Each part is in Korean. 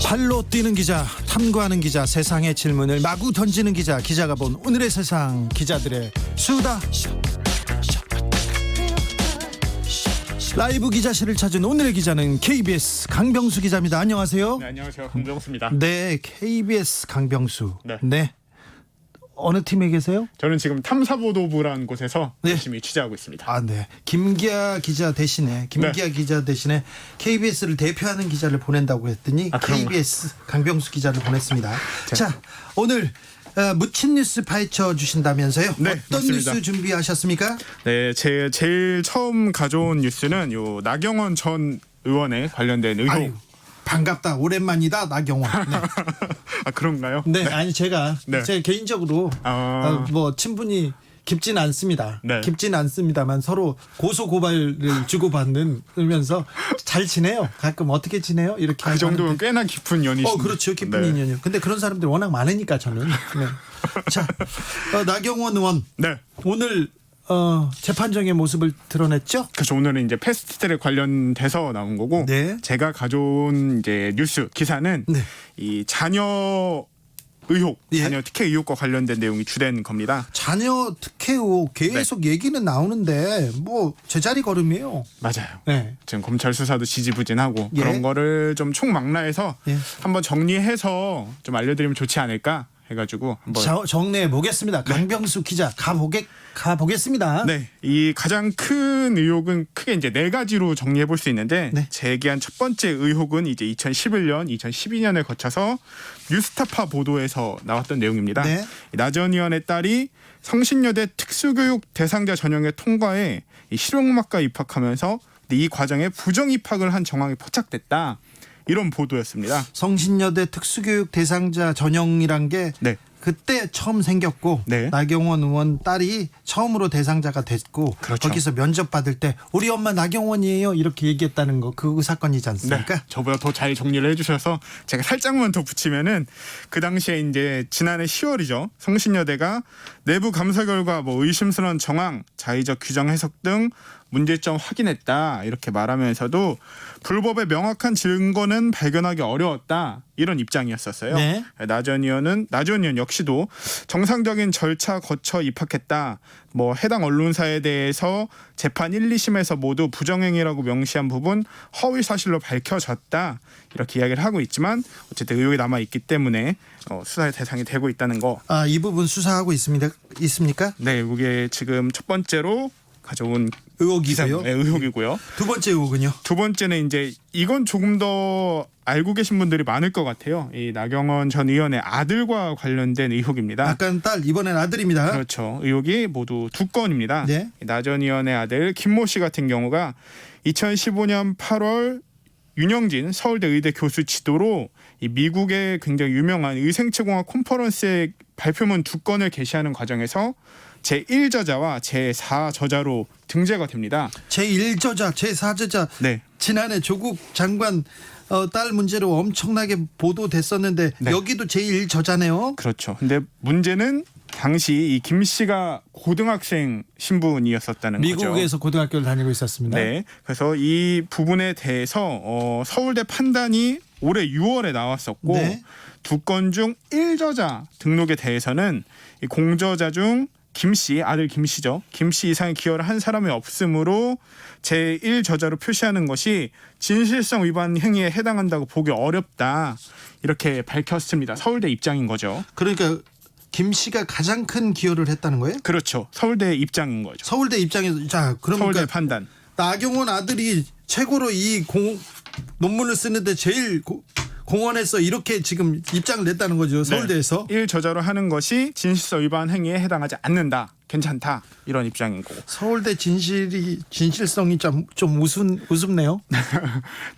발로 뛰는 기자, 탐구하는 기자, 세상의 질문을 마구 던지는 기자, 기자가 본 오늘의 세상, 기자들의 수다. 라이브 기자실을 찾은 오늘의 기자는 KBS 강병수 기자입니다. 안녕하세요. 네, 안녕하세요. 강병수입니다. 네, KBS 강병수. 네. 네. 어느 팀에 계세요? 저는 지금 탐사보도부라는 곳에서 네. 열심히 취재하고 있습니다. 아, 네. 김기아 기자 대신에 기자 대신에 KBS를 대표하는 기자를 보낸다고 했더니 KBS 강병수 기자를 보냈습니다. 자, 오늘 묻힌 뉴스 파헤쳐 주신다면서요? 네, 어떤 맞습니다. 뉴스 준비하셨습니까? 네, 제일 처음 가져온 뉴스는 요 나경원 전 의원에 관련된 의혹. 아유, 반갑다. 오랜만이다. 나경원. 네. 아, 그런가요? 네, 아니 제가 네. 제 개인적으로 뭐 친분이 깊지는 않습니다. 네. 깊지는 않습니다만 서로 고소 고발을 주고받으면서 잘 지내요. 가끔 어떻게 지내요? 이렇게 그 정도면 하는데. 꽤나 깊은 연이신데. 그렇죠. 깊은 네. 인연이요. 근데 그런 사람들이 워낙 많으니까 저는. 네. 자, 나경원 의원 네. 오늘 재판정의 모습을 드러냈죠? 그래서 오늘은 이제 패스트트랙 관련돼서 나온 거고, 네. 제가 가져온 이제 뉴스 기사는 네. 이 자녀 의혹, 예. 자녀 특혜 의혹과 관련된 내용이 주된 겁니다. 자녀 특혜 의혹 계속 얘기는 나오는데 뭐 제자리 걸음이에요. 맞아요. 네. 지금 검찰 수사도 지지부진하고 예. 그런 거를 좀 총망라해서 예. 한번 정리해서 좀 알려드리면 좋지 않을까 해가지고 한번. 정리해 보겠습니다. 강병수 기자 가보겠습니다. 네, 이 가장 큰 의혹은 크게 이제 네 가지로 정리해 볼 수 있는데, 네. 제기한 첫 번째 의혹은 이제 2011년, 2012년을 거쳐서 뉴스타파 보도에서 나왔던 내용입니다. 네. 나 전 의원의 딸이 성신여대 특수교육 대상자 전형의 통과에 이 실용음악과에 입학하면서 이 과정에 부정 입학을 한 정황이 포착됐다. 이런 보도였습니다. 성신여대 특수교육 대상자 전형이란 게 네. 그때 처음 생겼고 네. 나경원 의원 딸이 처음으로 대상자가 됐고 그렇죠. 거기서 면접 받을 때 우리 엄마 나경원이에요 이렇게 얘기했다는 거 그 사건이지 않습니까? 네, 저보다 더 잘 정리를 해주셔서 제가 살짝만 더 붙이면은 그 당시에 이제 지난해 10월이죠. 성신여대가 내부 감사 결과 뭐 의심스러운 정황, 자의적 규정 해석 등 문제점 확인했다 이렇게 말하면서도 불법의 명확한 증거는 발견하기 어려웠다 이런 입장이었었어요. 네. 나 전 의원 역시도 정상적인 절차 거쳐 입학했다. 뭐 해당 언론사에 대해서 재판 1, 2심에서 모두 부정행위라고 명시한 부분 허위 사실로 밝혀졌다 이렇게 이야기를 하고 있지만 어쨌든 의혹이 남아 있기 때문에 수사의 대상이 되고 있다는 거. 이 부분 수사하고 있습니까? 네, 이게 지금 첫 번째로 가져온 의혹이고요. 네, 의혹이고요. 두 번째 의혹은요? 두 번째는 이제 이건 조금 더 알고 계신 분들이 많을 것 같아요. 이 나경원 전 의원의 아들과 관련된 의혹입니다. 아까는 딸, 이번엔 아들입니다. 그렇죠. 의혹이 모두 두 건입니다. 네. 나 전 의원의 아들 김모 씨 같은 경우가 2015년 8월 윤영진 서울대 의대 교수 지도로 이 미국의 굉장히 유명한 의생체공학 컨퍼런스의 발표문 두 건을 게시하는 과정에서 제1저자와 제4저자로 등재가 됩니다. 제1저자, 제4저자. 네. 지난해 조국 장관 딸 문제로 엄청나게 보도됐었는데 네. 여기도 제1저자네요. 그렇죠. 근데 문제는 당시 이 김 씨가 고등학생 신분이었었다는 거죠. 미국에서 고등학교를 다니고 있었습니다. 네. 그래서 이 부분에 대해서 서울대 판단이 올해 6월에 나왔었고 네. 두 건 중 1저자 등록에 대해서는 이 공저자 중 김 씨, 아들 김 씨죠. 김 씨 이상의 기여를 한 사람이 없으므로 제1저자로 표시하는 것이 진실성 위반 행위에 해당한다고 보기 어렵다. 이렇게 밝혔습니다. 서울대 입장인 거죠. 그러니까 김 씨가 가장 큰 기여를 했다는 거예요? 그렇죠. 서울대 입장인 거죠. 서울대 입장에서 그러니까 서울대 판단. 나경원 아들이 최고로 이 논문을 쓰는데 제일 공헌해서 이렇게 지금 입장을 냈다는 거죠. 서울대에서. 네. 1저자로 하는 것이 진실성 위반 행위에 해당하지 않는다. 괜찮다. 이런 입장인 거고. 서울대 진실성이 좀 우습네요.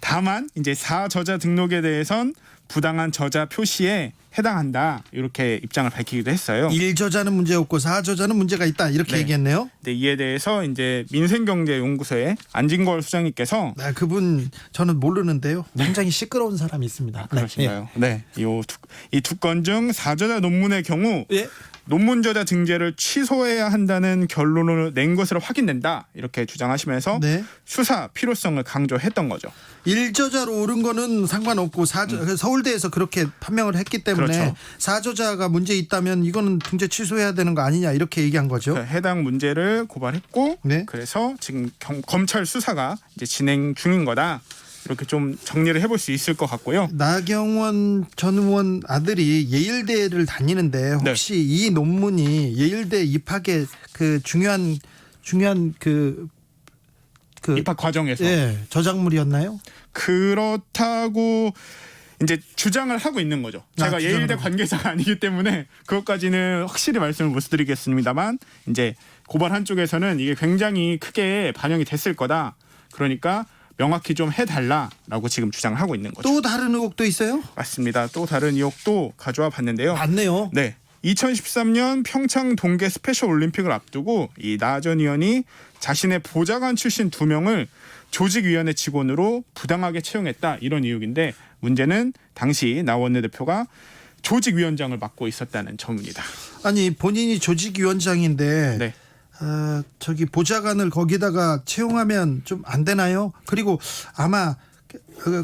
다만 이제 4저자 등록에 대해선 부당한 저자 표시에 해당한다. 이렇게 입장을 밝히기도 했어요. 1저자는 문제없고 4저자는 문제가 있다. 이렇게 네. 얘기했네요. 네, 이에 대해서 이제 민생경제연구소의 안진걸 수장님께서 그분 저는 모르는데요. 굉장히 시끄러운 사람이 있습니다. 그러신가요? 네. 이 두 건 중 4저자 논문의 경우 예. 논문 저자 등재를 취소해야 한다는 결론을 낸 것으로 확인된다 이렇게 주장하시면서 네. 수사 필요성을 강조했던 거죠. 1저자로 오른 거는 상관없고 서울대에서 그렇게 판명을 했기 때문에 그렇죠. 4저자가 문제 있다면 이거는 등재 취소해야 되는 거 아니냐 이렇게 얘기한 거죠. 해당 문제를 고발했고 네. 그래서 지금 검찰 수사가 이제 진행 중인 거다. 이렇게 좀 정리를 해볼 수 있을 것 같고요. 나경원 전 의원 아들이 예일대를 다니는데 혹시 이 논문이 예일대 입학의 그 중요한 그 입학 과정에서 저작물이었나요? 그렇다고 이제 주장을 하고 있는 거죠. 제가 예일대 관계자가 아니기 때문에 그것까지는 확실히 말씀을 못 드리겠습니다만 이제 고발한 쪽에서는 이게 굉장히 크게 반영이 됐을 거다. 그러니까 명확히 좀 해달라라고 지금 주장을 하고 있는 거죠. 또 다른 의혹도 있어요? 맞습니다. 또 다른 의혹도 가져와 봤는데요. 맞네요. 네. 2013년 평창 동계 스페셜 올림픽을 앞두고 이 나 전 의원이 자신의 보좌관 출신 2명을 조직위원회 직원으로 부당하게 채용했다 이런 의혹인데 문제는 당시 나 원내대표가 조직위원장을 맡고 있었다는 점입니다. 아니 본인이 조직위원장인데 네. 저기 보좌관을 거기다가 채용하면 좀 안 되나요? 그리고 아마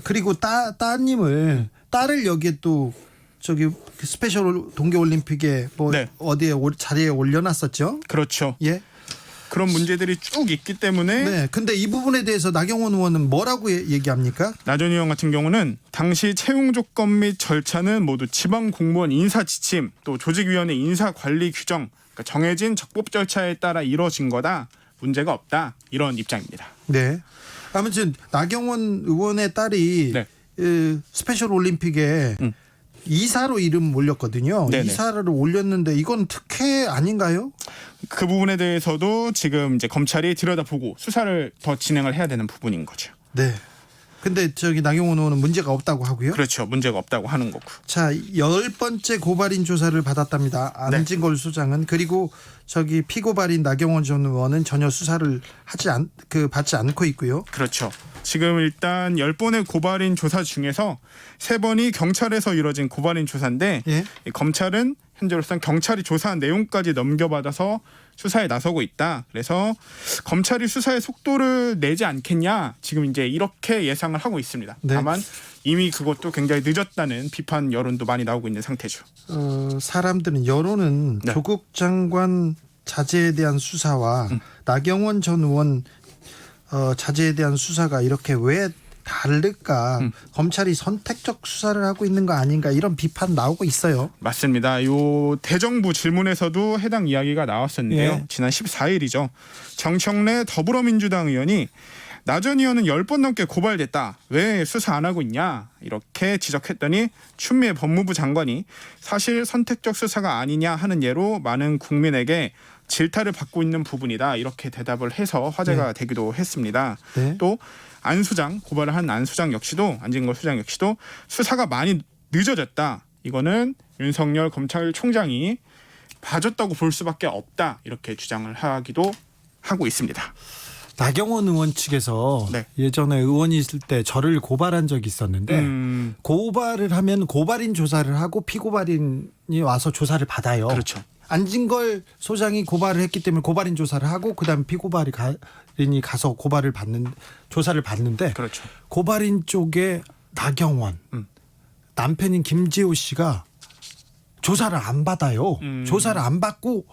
그리고 따님을 딸을 여기에 또 저기 스페셜 동계올림픽에 뭐 네. 어디에 자리에 올려놨었죠? 그렇죠. 예. 그런 문제들이 쭉 있기 때문에 네. 근데 이 부분에 대해서 나경원 의원은 뭐라고 얘기합니까? 나 전 의원 같은 경우는 당시 채용 조건 및 절차는 모두 지방 공무원 인사 지침 또 조직위원회 인사 관리 규정 그러니까 정해진 적법 절차에 따라 이루어진 거다. 문제가 없다. 이런 입장입니다. 네. 아무튼 나경원 의원의 딸이 네. 스페셜 올림픽에 이사로 이름 올렸거든요. 네네. 이사를 올렸는데 이건 특혜 아닌가요? 그 부분에 대해서도 지금 이제 검찰이 들여다보고 수사를 더 진행을 해야 되는 부분인 거죠. 네. 근데 저기 나경원 의원은 문제가 없다고 하고요. 그렇죠. 문제가 없다고 하는 거고. 자, 10번째 고발인 조사를 받았답니다. 안진걸 소장은. 그리고 저기 피고발인 나경원 전 의원은 전혀 수사를 받지 않고 있고요. 그렇죠. 지금 일단 10번의 고발인 조사 중에서 3번이 경찰에서 이뤄진 고발인 조사인데 예. 검찰은 현재로서는 경찰이 조사한 내용까지 넘겨받아서 수사에 나서고 있다. 그래서 검찰이 수사의 속도를 내지 않겠냐 지금 이제 이렇게 예상을 하고 있습니다. 네. 다만 이미 그것도 굉장히 늦었다는 비판 여론도 많이 나오고 있는 상태죠. 사람들은 여론은 네. 조국 장관 자제에 대한 수사와 나경원 전 의원 자제에 대한 수사가 이렇게 왜 다를까? 검찰이 선택적 수사를 하고 있는 거 아닌가 이런 비판 나오고 있어요. 맞습니다. 요 대정부 질문에서도 해당 이야기가 나왔었는데요. 예. 지난 14일이죠. 정청래 더불어민주당 의원이 나 전 의원은 10번 넘게 고발됐다. 왜 수사 안 하고 있냐? 이렇게 지적했더니 추미애 법무부 장관이 사실 선택적 수사가 아니냐 하는 예로 많은 국민에게 질타를 받고 있는 부분이다. 이렇게 대답을 해서 화제가 되기도 했습니다. 네. 또 안 수장 고발을 한 안 수장 역시도 안진걸 수장 역시도 수사가 많이 늦어졌다. 이거는 윤석열 검찰총장이 봐줬다고 볼 수밖에 없다. 이렇게 주장을 하기도 하고 있습니다. 나경원 의원 측에서 네. 예전에 의원이 있을 때 저를 고발한 적이 있었는데 고발을 하면 고발인 조사를 하고 피고발인이 와서 조사를 받아요. 그렇죠. 안진걸 소장이 고발을 했기 때문에 고발인 조사를 하고 그다음 피고발인이 가서 조사를 받는데 그렇죠. 고발인 쪽에 나경원 남편인 김재호 씨가 조사를 안 받아요. 조사를 안 받고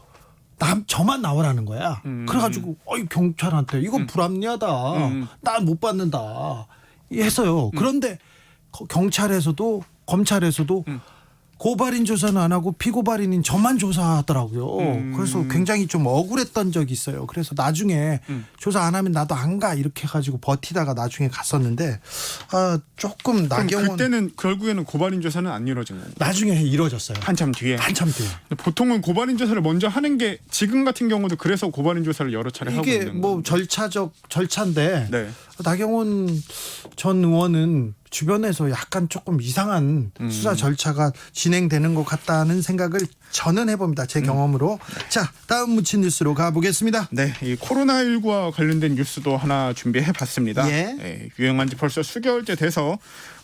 저만 나오라는 거야. 그래가지고 경찰한테 이건 불합리하다. 난 못 받는다. 했어요. 그런데 경찰에서도 검찰에서도 고발인 조사는 안 하고 피고발인인 저만 조사하더라고요. 그래서 굉장히 좀 억울했던 적이 있어요. 그래서 나중에 조사 안 하면 나도 안 가 이렇게 해가지고 버티다가 나중에 갔었는데 조금 나경원 그때는 결국에는 고발인 조사는 안 이루어진 거예요. 나중에 이루어졌어요. 한참 뒤에. 근데 보통은 고발인 조사를 먼저 하는 게 지금 같은 경우도 그래서 고발인 조사를 여러 차례 하고 이게 있는 뭐 거예요. 절차인데 네. 나경원 전 의원은 주변에서 약간 조금 이상한 수사 절차가 진행되는 것 같다는 생각을 저는 해봅니다. 제 경험으로. 자, 다음 묻힌 뉴스로 가보겠습니다. 네, 이 코로나19와 관련된 뉴스도 하나 준비해봤습니다. 예. 유행한 지 벌써 수개월째 돼서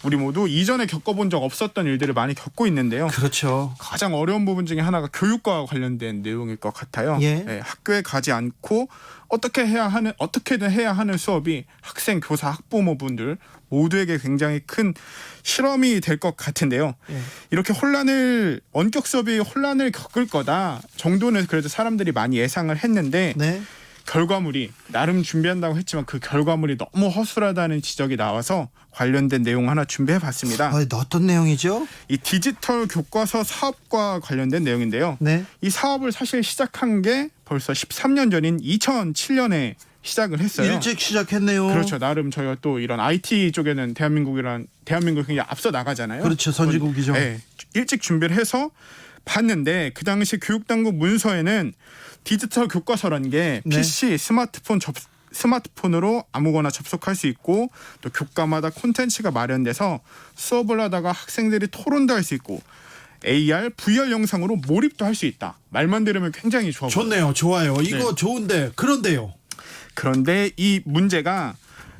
우리 모두 이전에 겪어본 적 없었던 일들을 많이 겪고 있는데요. 그렇죠. 가장 어려운 부분 중에 하나가 교육과 관련된 내용일 것 같아요. 예. 학교에 가지 않고 어떻게든 해야 하는 수업이 학생, 교사, 학부모분들 모두에게 굉장히 큰 실험이 될 것 같은데요. 예. 이렇게 원격 수업이 혼란을 겪을 거다 정도는 그래도 사람들이 많이 예상을 했는데 네. 결과물이 나름 준비한다고 했지만 그 결과물이 너무 허술하다는 지적이 나와서 관련된 내용 하나 준비해봤습니다. 어떤 내용이죠? 이 디지털 교과서 사업과 관련된 내용인데요. 네. 이 사업을 사실 시작한 게 벌써 13년 전인 2007년에 시작을 했어요. 일찍 시작했네요. 그렇죠. 나름 저희가 또 이런 IT 쪽에는 대한민국이 굉장히 앞서 나가잖아요. 그렇죠. 선진국이죠. 네, 일찍 준비를 해서 봤는데 그 당시 교육당국 문서에는 디지털 교과서라는 게 네. PC, 스마트폰으로 아무거나 접속할 수 있고 또 교과마다 콘텐츠가 마련돼서 수업을 하다가 학생들이 토론도 할 수 있고 AR, VR 영상으로 몰입도 할 수 있다. 말만 들으면 굉장히 좋아 보여요. 좋네요. 좋아요. 이거 좋은데 그런데요. 그런데 이 문제가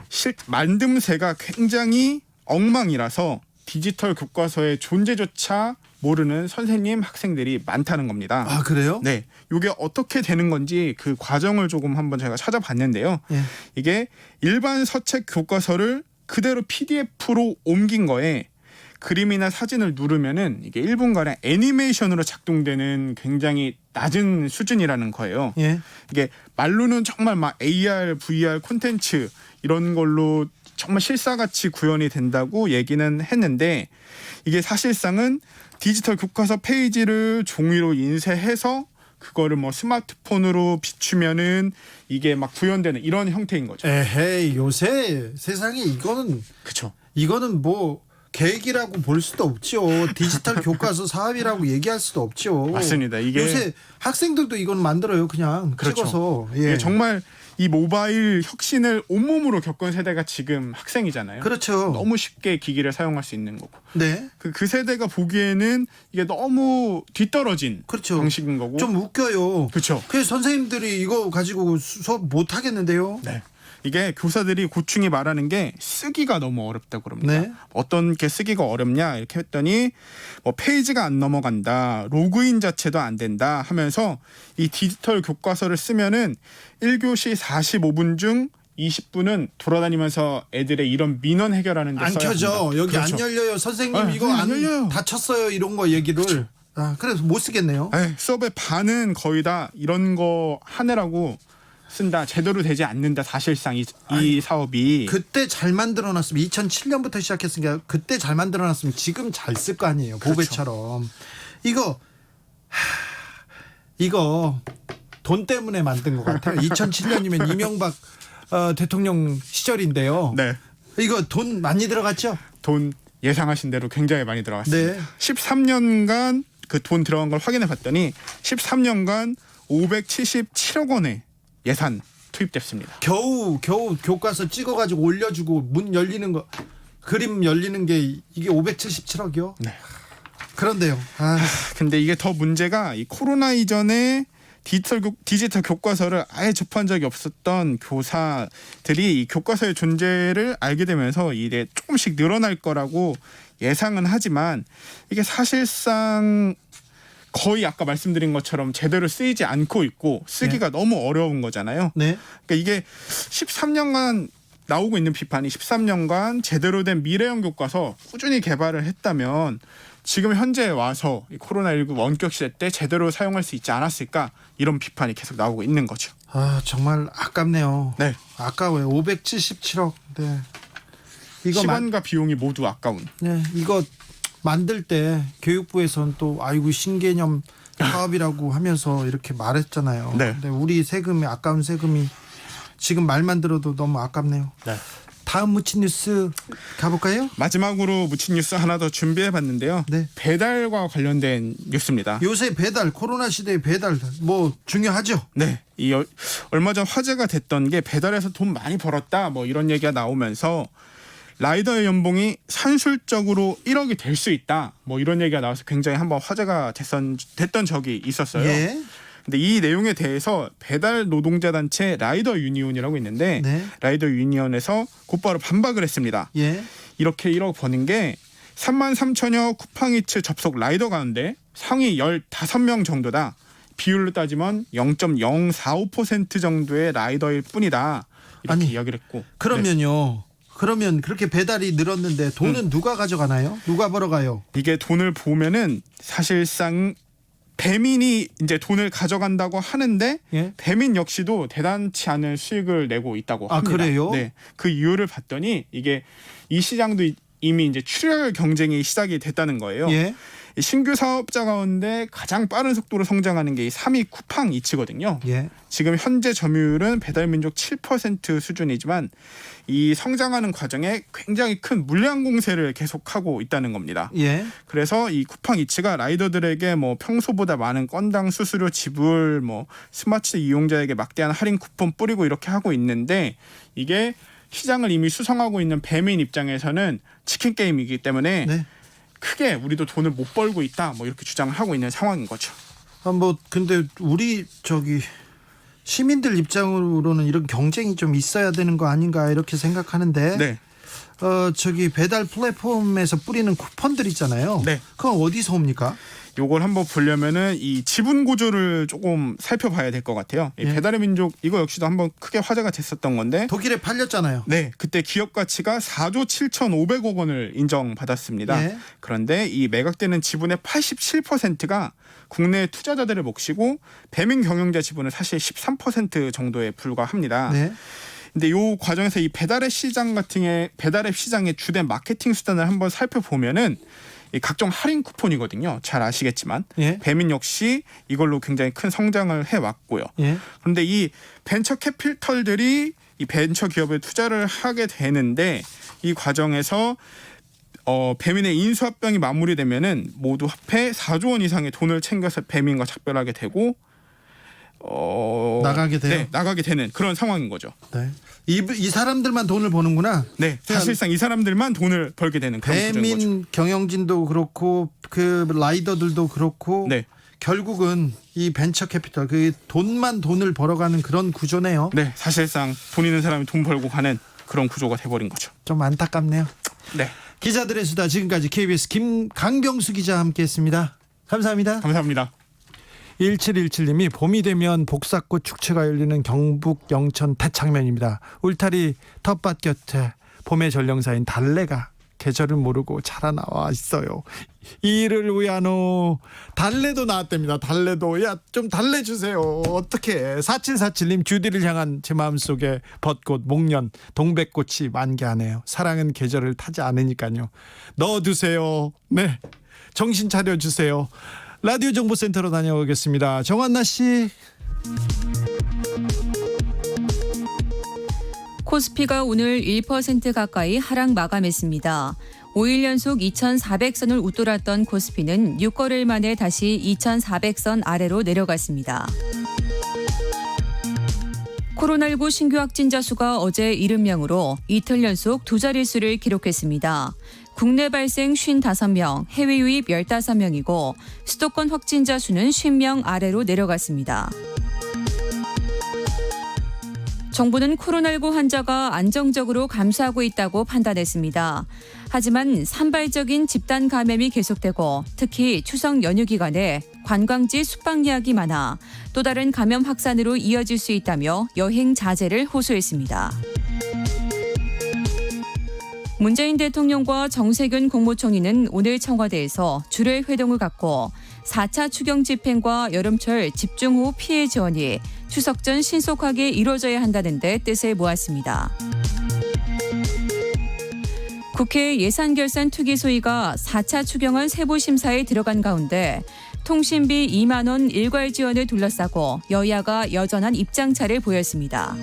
만듦새가 굉장히 엉망이라서 디지털 교과서의 존재조차 모르는 선생님, 학생들이 많다는 겁니다. 아, 그래요? 네, 이게 어떻게 되는 건지 그 과정을 조금 한번 제가 찾아봤는데요. 예. 이게 일반 서책 교과서를 그대로 PDF로 옮긴 거에 그림이나 사진을 누르면은 이게 1분가량 애니메이션으로 작동되는 굉장히 낮은 수준이라는 거예요. 예. 이게 말로는 정말 막 AR, VR 콘텐츠 이런 걸로 정말 실사같이 구현이 된다고 얘기는 했는데 이게 사실상은 디지털 교과서 페이지를 종이로 인쇄해서 그거를 뭐 스마트폰으로 비추면은 이게 막 구현되는 이런 형태인 거죠. 에헤이, 요새 세상에 그렇죠. 이거는 뭐 계획이라고 볼 수도 없죠. 디지털 교과서 사업이라고 얘기할 수도 없죠. 맞습니다. 이게 요새 학생들도 이건 만들어요. 그냥 그렇죠. 찍어서. 이게 정말 이 모바일 혁신을 온몸으로 겪은 세대가 지금 학생이잖아요. 그렇죠. 너무 쉽게 기기를 사용할 수 있는 거고. 네. 그 세대가 보기에는 이게 너무 뒤떨어진 그렇죠. 방식인 거고. 좀 웃겨요. 그렇죠. 그래서 선생님들이 이거 가지고 수업 못 하겠는데요. 네. 이게 교사들이 고충이 말하는 게 쓰기가 너무 어렵다고 그럽니다. 네. 어떤 게 쓰기가 어렵냐 이렇게 했더니 뭐 페이지가 안 넘어간다, 로그인 자체도 안 된다 하면서 이 디지털 교과서를 쓰면은 1교시 45분 중 20분은 돌아다니면서 애들의 이런 민원 해결하는 데 안 써야 켜져. 합니다. 여기 그렇죠. 안 열려요. 선생님 네, 이거 안 열려요. 다쳤어요. 이런 거 얘기를. 그렇죠. 그래서 못 쓰겠네요. 네, 수업의 반은 거의 다 이런 거 하느라고 쓴다. 제대로 되지 않는다. 사실상 이 사업이. 그때 잘 만들어놨으면 2007년부터 시작했으니까 그때 잘 만들어놨으면 지금 잘 쓸 거 아니에요. 보배처럼. 이거 돈 때문에 만든 것 같아요. 2007년이면 이명박 대통령 시절인데요. 네. 이거 돈 많이 들어갔죠? 돈 예상하신 대로 굉장히 많이 들어갔습니다. 네. 13년간 그 돈 들어간 걸 확인해 봤더니 13년간 577억 원의 예산 투입됐습니다. 겨우 교과서 찍어가지고 올려주고 문 열리는 거 그림 열리는 게 이게 577억이요? 네. 그런데요. 근데 이게 더 문제가 이 코로나 이전에 디지털 교과서를 아예 접한 적이 없었던 교사들이 이 교과서의 존재를 알게 되면서 이게 조금씩 늘어날 거라고 예상은 하지만 이게 사실상 거의 아까 말씀드린 것처럼 제대로 쓰이지 않고 있고 쓰기가 너무 어려운 거잖아요. 네. 그러니까 이게 13년간 나오고 있는 비판이 13년간 제대로 된 미래형 교과서 꾸준히 개발을 했다면 지금 현재 와서 이 코로나19 원격 시대 때 제대로 사용할 수 있지 않았을까 이런 비판이 계속 나오고 있는 거죠. 정말 아깝네요. 네. 아까워요. 577억. 네. 이거 시간과 비용이 모두 아까운. 네, 이거 만들 때 교육부에서는 또 아이고 신개념 사업이라고 하면서 이렇게 말했잖아요. 네. 근데 우리 세금이 아까운 세금이 지금 말만 들어도 너무 아깝네요. 네. 다음 묻힌 뉴스 가볼까요? 마지막으로 묻힌 뉴스 하나 더 준비해봤는데요. 네. 배달과 관련된 뉴스입니다. 요새 배달 코로나 시대의 배달 뭐 중요하죠. 네, 얼마 전 화제가 됐던 게 배달에서 돈 많이 벌었다 뭐 이런 얘기가 나오면서 라이더의 연봉이 산술적으로 1억이 될 수 있다. 뭐 이런 얘기가 나와서 굉장히 한번 화제가 됐던 적이 있었어요. 예. 근데 이 내용에 대해서 배달 노동자 단체 라이더 유니온이라고 있는데 네. 라이더 유니온에서 곧바로 반박을 했습니다. 예. 이렇게 1억 버는 게 33,000여 쿠팡이츠 접속 라이더 가운데 상위 15명 정도다. 비율로 따지면 0.045% 정도의 라이더일 뿐이다. 이렇게 이야기를 했고. 그러면요. 그러면 그렇게 배달이 늘었는데 돈은 누가 가져가나요? 누가 벌어가요? 이게 돈을 보면은 사실상 배민이 이제 돈을 가져간다고 하는데 예? 배민 역시도 대단치 않은 수익을 내고 있다고 합니다. 그래요? 네, 그 이유를 봤더니 이게 이 시장도 이미 이제 출혈 경쟁이 시작이 됐다는 거예요. 예? 이 신규 사업자 가운데 가장 빠른 속도로 성장하는 게 이 3위 쿠팡이츠거든요. 예. 지금 현재 점유율은 배달민족 7% 수준이지만 이 성장하는 과정에 굉장히 큰 물량 공세를 계속하고 있다는 겁니다. 예. 그래서 이 쿠팡이츠가 라이더들에게 뭐 평소보다 많은 건당 수수료 지불, 뭐 스마트 이용자에게 막대한 할인 쿠폰 뿌리고 이렇게 하고 있는데 이게 시장을 이미 수성하고 있는 배민 입장에서는 치킨 게임이기 때문에 네. 크게 우리도 돈을 못 벌고 있다. 뭐 이렇게 주장을 하고 있는 상황인 거죠. 근데 우리 시민들 입장으로는 이런 경쟁이 좀 있어야 되는 거 아닌가 이렇게 생각하는데. 네. 배달 플랫폼에서 뿌리는 쿠폰들 있잖아요. 네. 그건 어디서 옵니까? 요걸 한번 보려면은 이 지분 구조를 조금 살펴봐야 될 것 같아요. 이 예. 배달의 민족 이거 역시도 한번 크게 화제가 됐었던 건데. 독일에 팔렸잖아요. 네, 그때 기업 가치가 4조 7,500억 원을 인정받았습니다. 예. 그런데 이 매각되는 지분의 87%가 국내 투자자들의 몫이고 배민 경영자 지분은 사실 13% 정도에 불과합니다. 네. 근데 이 과정에서 이 배달앱 시장의 주된 마케팅 수단을 한번 살펴보면은 이 각종 할인 쿠폰이거든요. 잘 아시겠지만 예. 배민 역시 이걸로 굉장히 큰 성장을 해왔고요. 예. 그런데 이 벤처 캐피털들이 이 벤처 기업에 투자를 하게 되는데 이 과정에서 배민의 인수합병이 마무리되면은 모두 합해 4조 원 이상의 돈을 챙겨서 배민과 작별하게 되고 나가게 돼요? 네, 나가게 되는 그런 상황인 거죠. 네. 이 사람들만 돈을 버는구나. 네, 사실상 이 사람들만 돈을 벌게 되는 그런 구조인 거죠. 배민 경영진도 그렇고 그 라이더들도 그렇고 네. 결국은 이 벤처 캐피털 그 돈을 벌어가는 그런 구조네요. 네, 사실상 돈 있는 사람이 돈 벌고 가는 그런 구조가 돼버린 거죠. 좀 안타깝네요. 네, 기자들의 수다 지금까지 KBS 강병수 기자와 함께했습니다. 감사합니다. 감사합니다. 1717님이 봄이 되면 복사꽃 축제가 열리는 경북 영천 태창면입니다. 울타리 텃밭 곁에 봄의 전령사인 달래가 계절을 모르고 자라나와 있어요. 이를 위하노 달래도 나왔답니다. 달래도 좀 달래주세요. 어떻게 4747님 주디를 향한 제 마음속에 벚꽃 목련 동백꽃이 만개하네요. 사랑은 계절을 타지 않으니까요. 넣어두세요. 네, 정신 차려주세요. 라디오 정보센터로 다녀오겠습니다. 정한나 씨. 코스피가 오늘 1% 가까이 하락 마감했습니다. 5일 연속 2,400선을 웃돌았던 코스피는 6거래일 만에 다시 2,400선 아래로 내려갔습니다. 코로나19 신규 확진자 수가 어제 70명으로 이틀 연속 두 자릿수를 기록했습니다. 국내 발생 55명, 해외 유입 15명이고 수도권 확진자 수는 50명 아래로 내려갔습니다. 정부는 코로나19 환자가 안정적으로 감소하고 있다고 판단했습니다. 하지만 산발적인 집단 감염이 계속되고 특히 추석 연휴 기간에 관광지 숙박 예약이 많아 또 다른 감염 확산으로 이어질 수 있다며 여행 자제를 호소했습니다. 문재인 대통령과 정세균 국무총리는 오늘 청와대에서 주례 회동을 갖고 4차 추경 집행과 여름철 집중호우 피해 지원이 추석 전 신속하게 이루어져야 한다는 데 뜻을 모았습니다. 국회 예산결산투기소위가 4차 추경안 세부심사에 들어간 가운데 통신비 2만 원 일괄 지원을 둘러싸고 여야가 여전한 입장차를 보였습니다.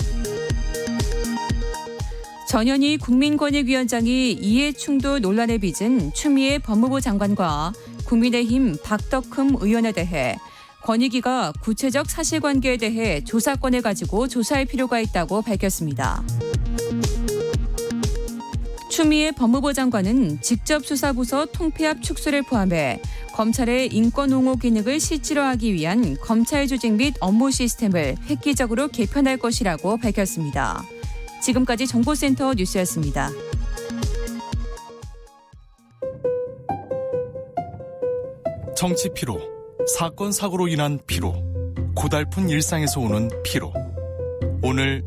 전현희 국민권익위원장이 이해충돌 논란에 빚은 추미애 법무부 장관과 국민의힘 박덕흠 의원에 대해 권익위가 구체적 사실관계에 대해 조사권을 가지고 조사할 필요가 있다고 밝혔습니다. 추미애 법무부 장관은 직접 수사부서 통폐합 축소를 포함해 검찰의 인권 옹호 기능을 실질화하기 위한 검찰 조직 및 업무 시스템을 획기적으로 개편할 것이라고 밝혔습니다. 지금까지 정보센터 뉴스였습니다. 정치 피로, 사건 사고로 인한 피로, 고달픈 일상에서 오는 피로. 오늘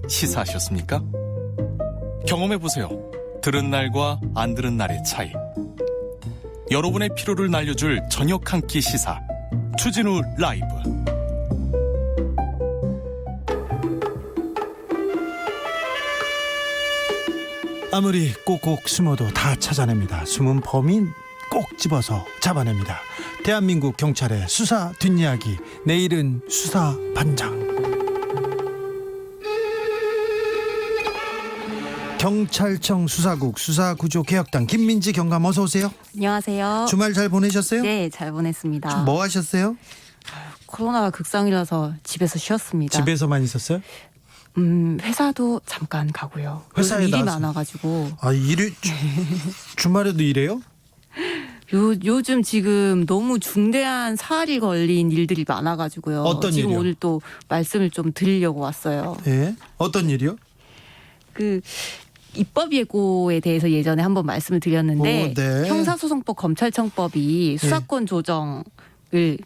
시사하셨습니까? 경험해보세요. 들은 날과 안 들은 날의 차이. 여러분의 피로를 날려줄 저녁 한 끼 시사. 추진우 라이브. 아무리 꼭꼭 숨어도 다 찾아냅니다. 숨은 범인 꼭 집어서 잡아냅니다. 대한민국 경찰의 수사 뒷이야기. 내일은 수사 반장. 경찰청 수사국 수사구조개혁단 김민지 경감 어서 오세요. 안녕하세요. 주말 잘 보내셨어요? 네, 잘 보냈습니다. 뭐 하셨어요? 코로나가 극상이라서 집에서 쉬었습니다. 집에서만 있었어요? 회사도 잠깐 가고요. 회사에 일이 나와서. 많아가지고. 아, 주말에도 일해요? 요즘 지금 너무 중대한 사활이 걸린 일들이 많아가지고요. 어떤 지금 일이요? 오늘 또 말씀을 좀 드리려고 왔어요. 예. 어떤 일이요? 입법 예고에 대해서 예전에 한번 말씀을 드렸는데 오, 네. 형사소송법 검찰청법이 수사권 조정을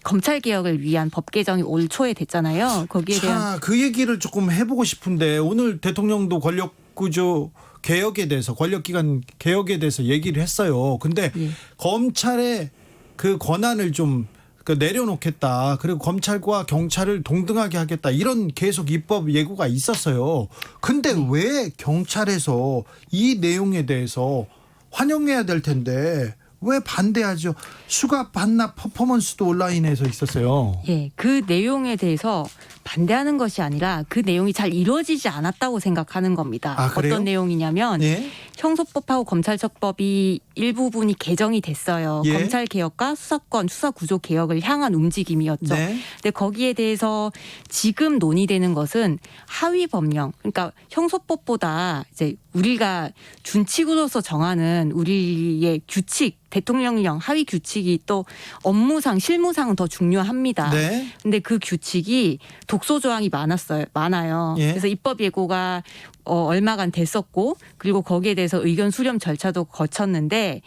검찰 개혁을 위한 법 개정이 올 초에 됐잖아요. 거기에 대한 그 얘기를 조금 해보고 싶은데 오늘 대통령도 권력구조 개혁에 대해서 권력기관 개혁에 대해서 얘기를 했어요. 근데 예. 검찰의 그 권한을 좀 내려놓겠다. 그리고 검찰과 경찰을 동등하게 하겠다. 이런 계속 입법 예고가 있었어요. 근데 왜 경찰에서 이 내용에 대해서 환영해야 될 텐데 왜 반대하죠? 수갑 반납 퍼포먼스도 온라인에서 있었어요. 예, 그 내용에 대해서 반대하는 것이 아니라 그 내용이 잘 이루어지지 않았다고 생각하는 겁니다. 아, 그래요? 어떤 내용이냐면 예? 형소법하고 검찰청법이 일부분이 개정이 됐어요. 예. 검찰 개혁과 수사권, 수사 구조 개혁을 향한 움직임이었죠. 네. 근데 거기에 대해서 지금 논의되는 것은 하위 법령, 그러니까 형소법보다 이제 우리가 준칙으로서 정하는 우리의 규칙, 대통령령 하위 규칙이 또 업무상, 실무상은 더 중요합니다. 네. 근데 그 규칙이 독소 조항이 많아요. 예. 그래서 입법 예고가 얼마간 됐었고, 그리고 거기에 대해서 의견 수렴 절차도 거쳤는데,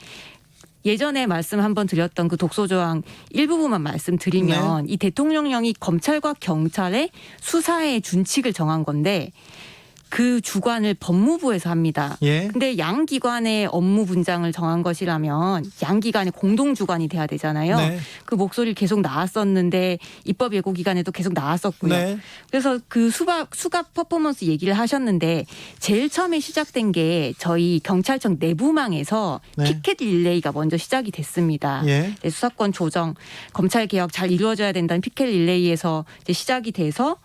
예전에 말씀 한번 드렸던 그 독소 조항 일부분만 말씀드리면 이 대통령령이 검찰과 경찰의 수사의 준칙을 정한 건데 그 주관을 법무부에서 합니다. 예. 근데 양 기관의 업무 분장을 정한 것이라면 양 기관의 공동 주관이 돼야 되잖아요. 네. 그 목소리를 계속 나왔었는데 입법 예고 기간에도 계속 나왔었고요. 네. 그래서 그 수갑 퍼포먼스 얘기를 하셨는데 제일 처음에 시작된 게 저희 경찰청 내부망에서 네. 피켓 릴레이가 먼저 시작이 됐습니다. 예. 네, 수사권 조정, 검찰 개혁 잘 이루어져야 된다는 피켓 릴레이에서 이제 시작이 돼서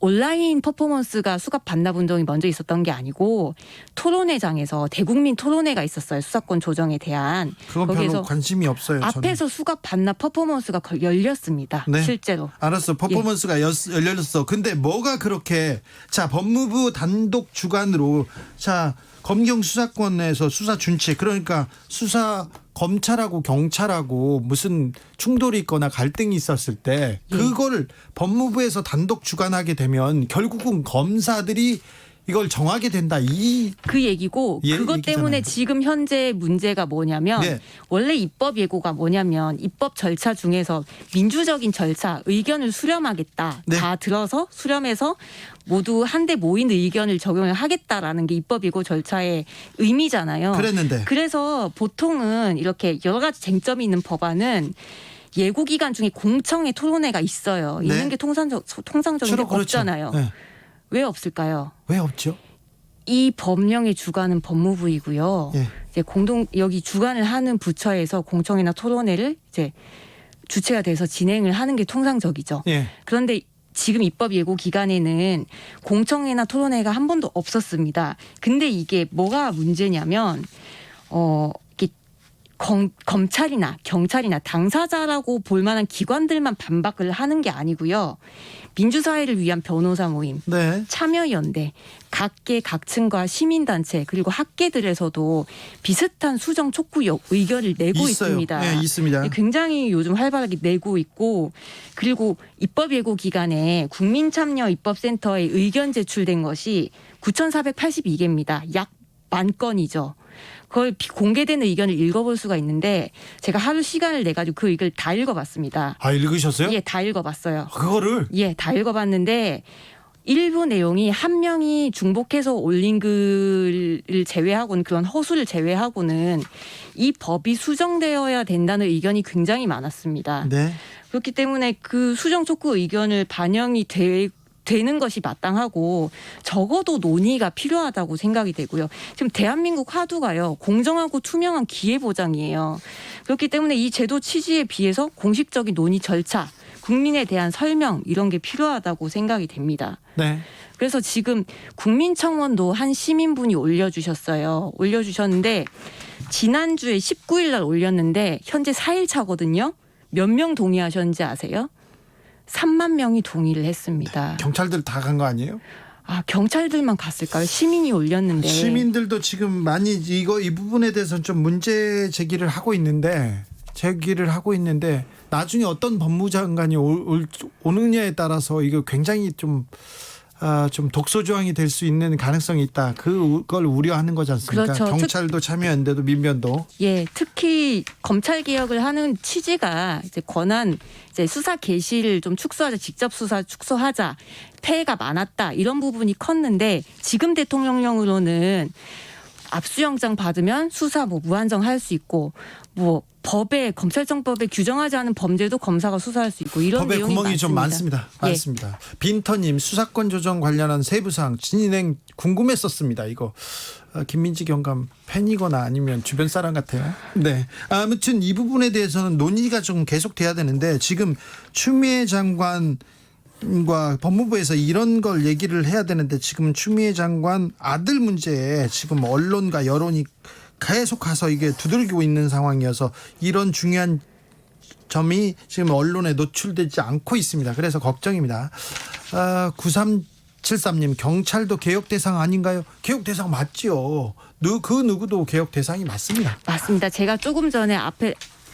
온라인 퍼포먼스가 수갑 반납 운동이 먼저 있었던 게 아니고 토론회장에서 대국민 토론회가 있었어요. 수사권 조정에 대한. 그건 별로 관심이 없어요. 앞에서 수갑 반납 퍼포먼스가 열렸습니다. 네. 실제로. 알았어. 퍼포먼스가 열렸어. 근데 뭐가 그렇게 자 법무부 단독 주관으로 자 검경 수사권에서 수사 준칙 그러니까 수사 검찰하고 경찰하고 무슨 충돌이 있거나 갈등이 있었을 때 그걸 법무부에서 단독 주관하게 되면 결국은 검사들이 이걸 정하게 된다. 그 얘기고 예, 그것 얘기잖아요. 때문에 지금 현재 문제가 뭐냐면 네. 원래 입법 예고가 뭐냐면 입법 절차 중에서 민주적인 절차 의견을 수렴하겠다. 네. 다 들어서 수렴해서 모두 한데 모인 의견을 적용을 하겠다라는 게 입법 예고 절차의 의미잖아요. 그랬는데. 그래서 보통은 이렇게 여러 가지 쟁점이 있는 법안은 예고 기간 중에 공청회 토론회가 있어요. 네. 있는 게 통상적인 게 주로 그렇죠. 없잖아요. 네. 왜 없을까요? 왜 없죠? 이 법령의 주관은 법무부이고요. 예. 이제 여기 주관을 하는 부처에서 공청회나 토론회를 이제 주체가 돼서 진행을 하는 게 통상적이죠. 예. 그런데 지금 입법 예고 기간에는 공청회나 토론회가 한 번도 없었습니다. 근데 이게 뭐가 문제냐면 이게 검찰이나 경찰이나 당사자라고 볼 만한 기관들만 반박을 하는 게 아니고요. 민주사회를 위한 변호사 모임, 네. 참여연대, 각계 각층과 시민단체 그리고 학계들에서도 비슷한 수정 촉구 의견을 내고 있어요. 있습니다. 네, 있습니다. 굉장히 요즘 활발하게 내고 있고 그리고 입법예고기간에 국민참여입법센터에 의견 제출된 것이 9,482개입니다. 약 10,000건이죠. 그걸 공개된 의견을 읽어볼 수가 있는데 제가 하루 시간을 내가지고 그 의견을 다 읽어봤습니다. 아, 읽으셨어요? 예, 다 읽어봤어요. 그거를 예, 다 읽어봤는데 일부 내용이 한 명이 중복해서 올린 글을 제외하고는 그런 허수를 제외하고는 이 법이 수정되어야 된다는 의견이 굉장히 많았습니다. 네. 그렇기 때문에 그 수정 촉구 의견을 반영이 되는 것이 마땅하고 적어도 논의가 필요하다고 생각이 되고요. 지금 대한민국 화두가요. 공정하고 투명한 기회보장이에요. 그렇기 때문에 이 제도 취지에 비해서 공식적인 논의 절차, 국민에 대한 설명 이런 게 필요하다고 생각이 됩니다. 네. 그래서 지금 국민청원도 한 시민분이 올려주셨어요. 올려주셨는데 지난주에 19일 날 올렸는데 현재 4일 차거든요. 몇 명 동의하셨는지 아세요? 3만 명이 동의를 했습니다. 경찰들 다 간 거 아니에요? 아, 경찰들만 갔을까요? 시민이 올렸는데. 시민들도 지금 많이 이 부분에 대해서 좀 문제 제기를 하고 있는데 나중에 어떤 법무장관이 오느냐에 따라서 이거 굉장히 좀 독소 조항이 될 수 있는 가능성이 있다. 그걸 우려하는 거지 않습니까? 그렇죠. 경찰도 참여연대도 민변도. 예, 특히 검찰 개혁을 하는 취지가 이제 권한 이제 수사 개시를 좀 축소하자, 직접 수사 축소하자, 폐해가 많았다 이런 부분이 컸는데 지금 대통령령으로는 압수영장 받으면 수사 무한정 할 수 있고 검찰청법에 규정하지 않은 범죄도 검사가 수사할 수 있고 이런 법에 내용이 구멍이 좀 많습니다. 예. 많습니다. 빈터님 수사권 조정 관련한 세부사항 진행 궁금했었습니다. 이거 김민지 경감 팬이거나 아니면 주변 사람 같아요. 네. 아무튼 이 부분에 대해서는 논의가 좀 계속돼야 되는데 지금 추미애 장관 과 법무부에서 이런 걸 얘기를 해야 되는데 지금 추미애 장관 아들 문제에 지금 언론과 여론이 계속 가서 이게 두들기고 있는 상황이어서 이런 중요한 점이 지금 언론에 노출되지 않고 있습니다. 그래서 걱정입니다. 9373님 경찰도 개혁 대상 아닌가요? 개혁 대상 맞지요. 그 누구도 개혁 대상이 맞습니다. 맞습니다. 제가 조금 전에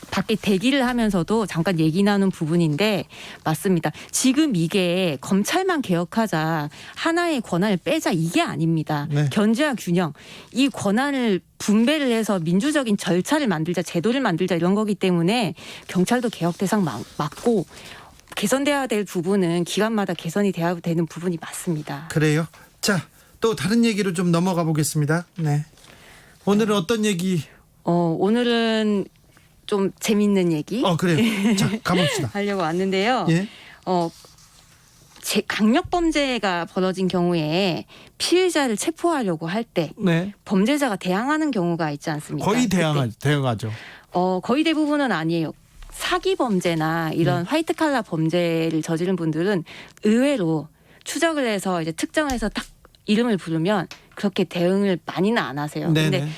밖에 대기를 하면서도 잠깐 얘기 나눈 부분인데 맞습니다. 지금 이게 검찰만 개혁하자 하나의 권한을 빼자 이게 아닙니다. 네. 견제와 균형 이 권한을 분배를 해서 민주적인 절차를 만들자 제도를 만들자 이런 거기 때문에 경찰도 개혁 대상 맞고 개선돼야 될 부분은 기관마다 개선이 돼야 되는 부분이 맞습니다. 그래요? 자, 또 다른 얘기로 좀 넘어가 보겠습니다. 네. 오늘은 어떤 얘기? 오늘은 좀 재밌는 얘기. 그래요. 자, 가봅시다. 하려고 왔는데요. 예. 강력범죄가 벌어진 경우에 피해자를 체포하려고 할 때 네. 범죄자가 대항하는 경우가 있지 않습니까? 거의 대항하죠. 거의 대부분은 아니에요. 사기 범죄나 이런 화이트 칼라 범죄를 저지른 분들은 의외로 추적을 해서 이제 특정을 해서 딱 이름을 부르면 그렇게 대응을 많이는 안 하세요. 네네. 근데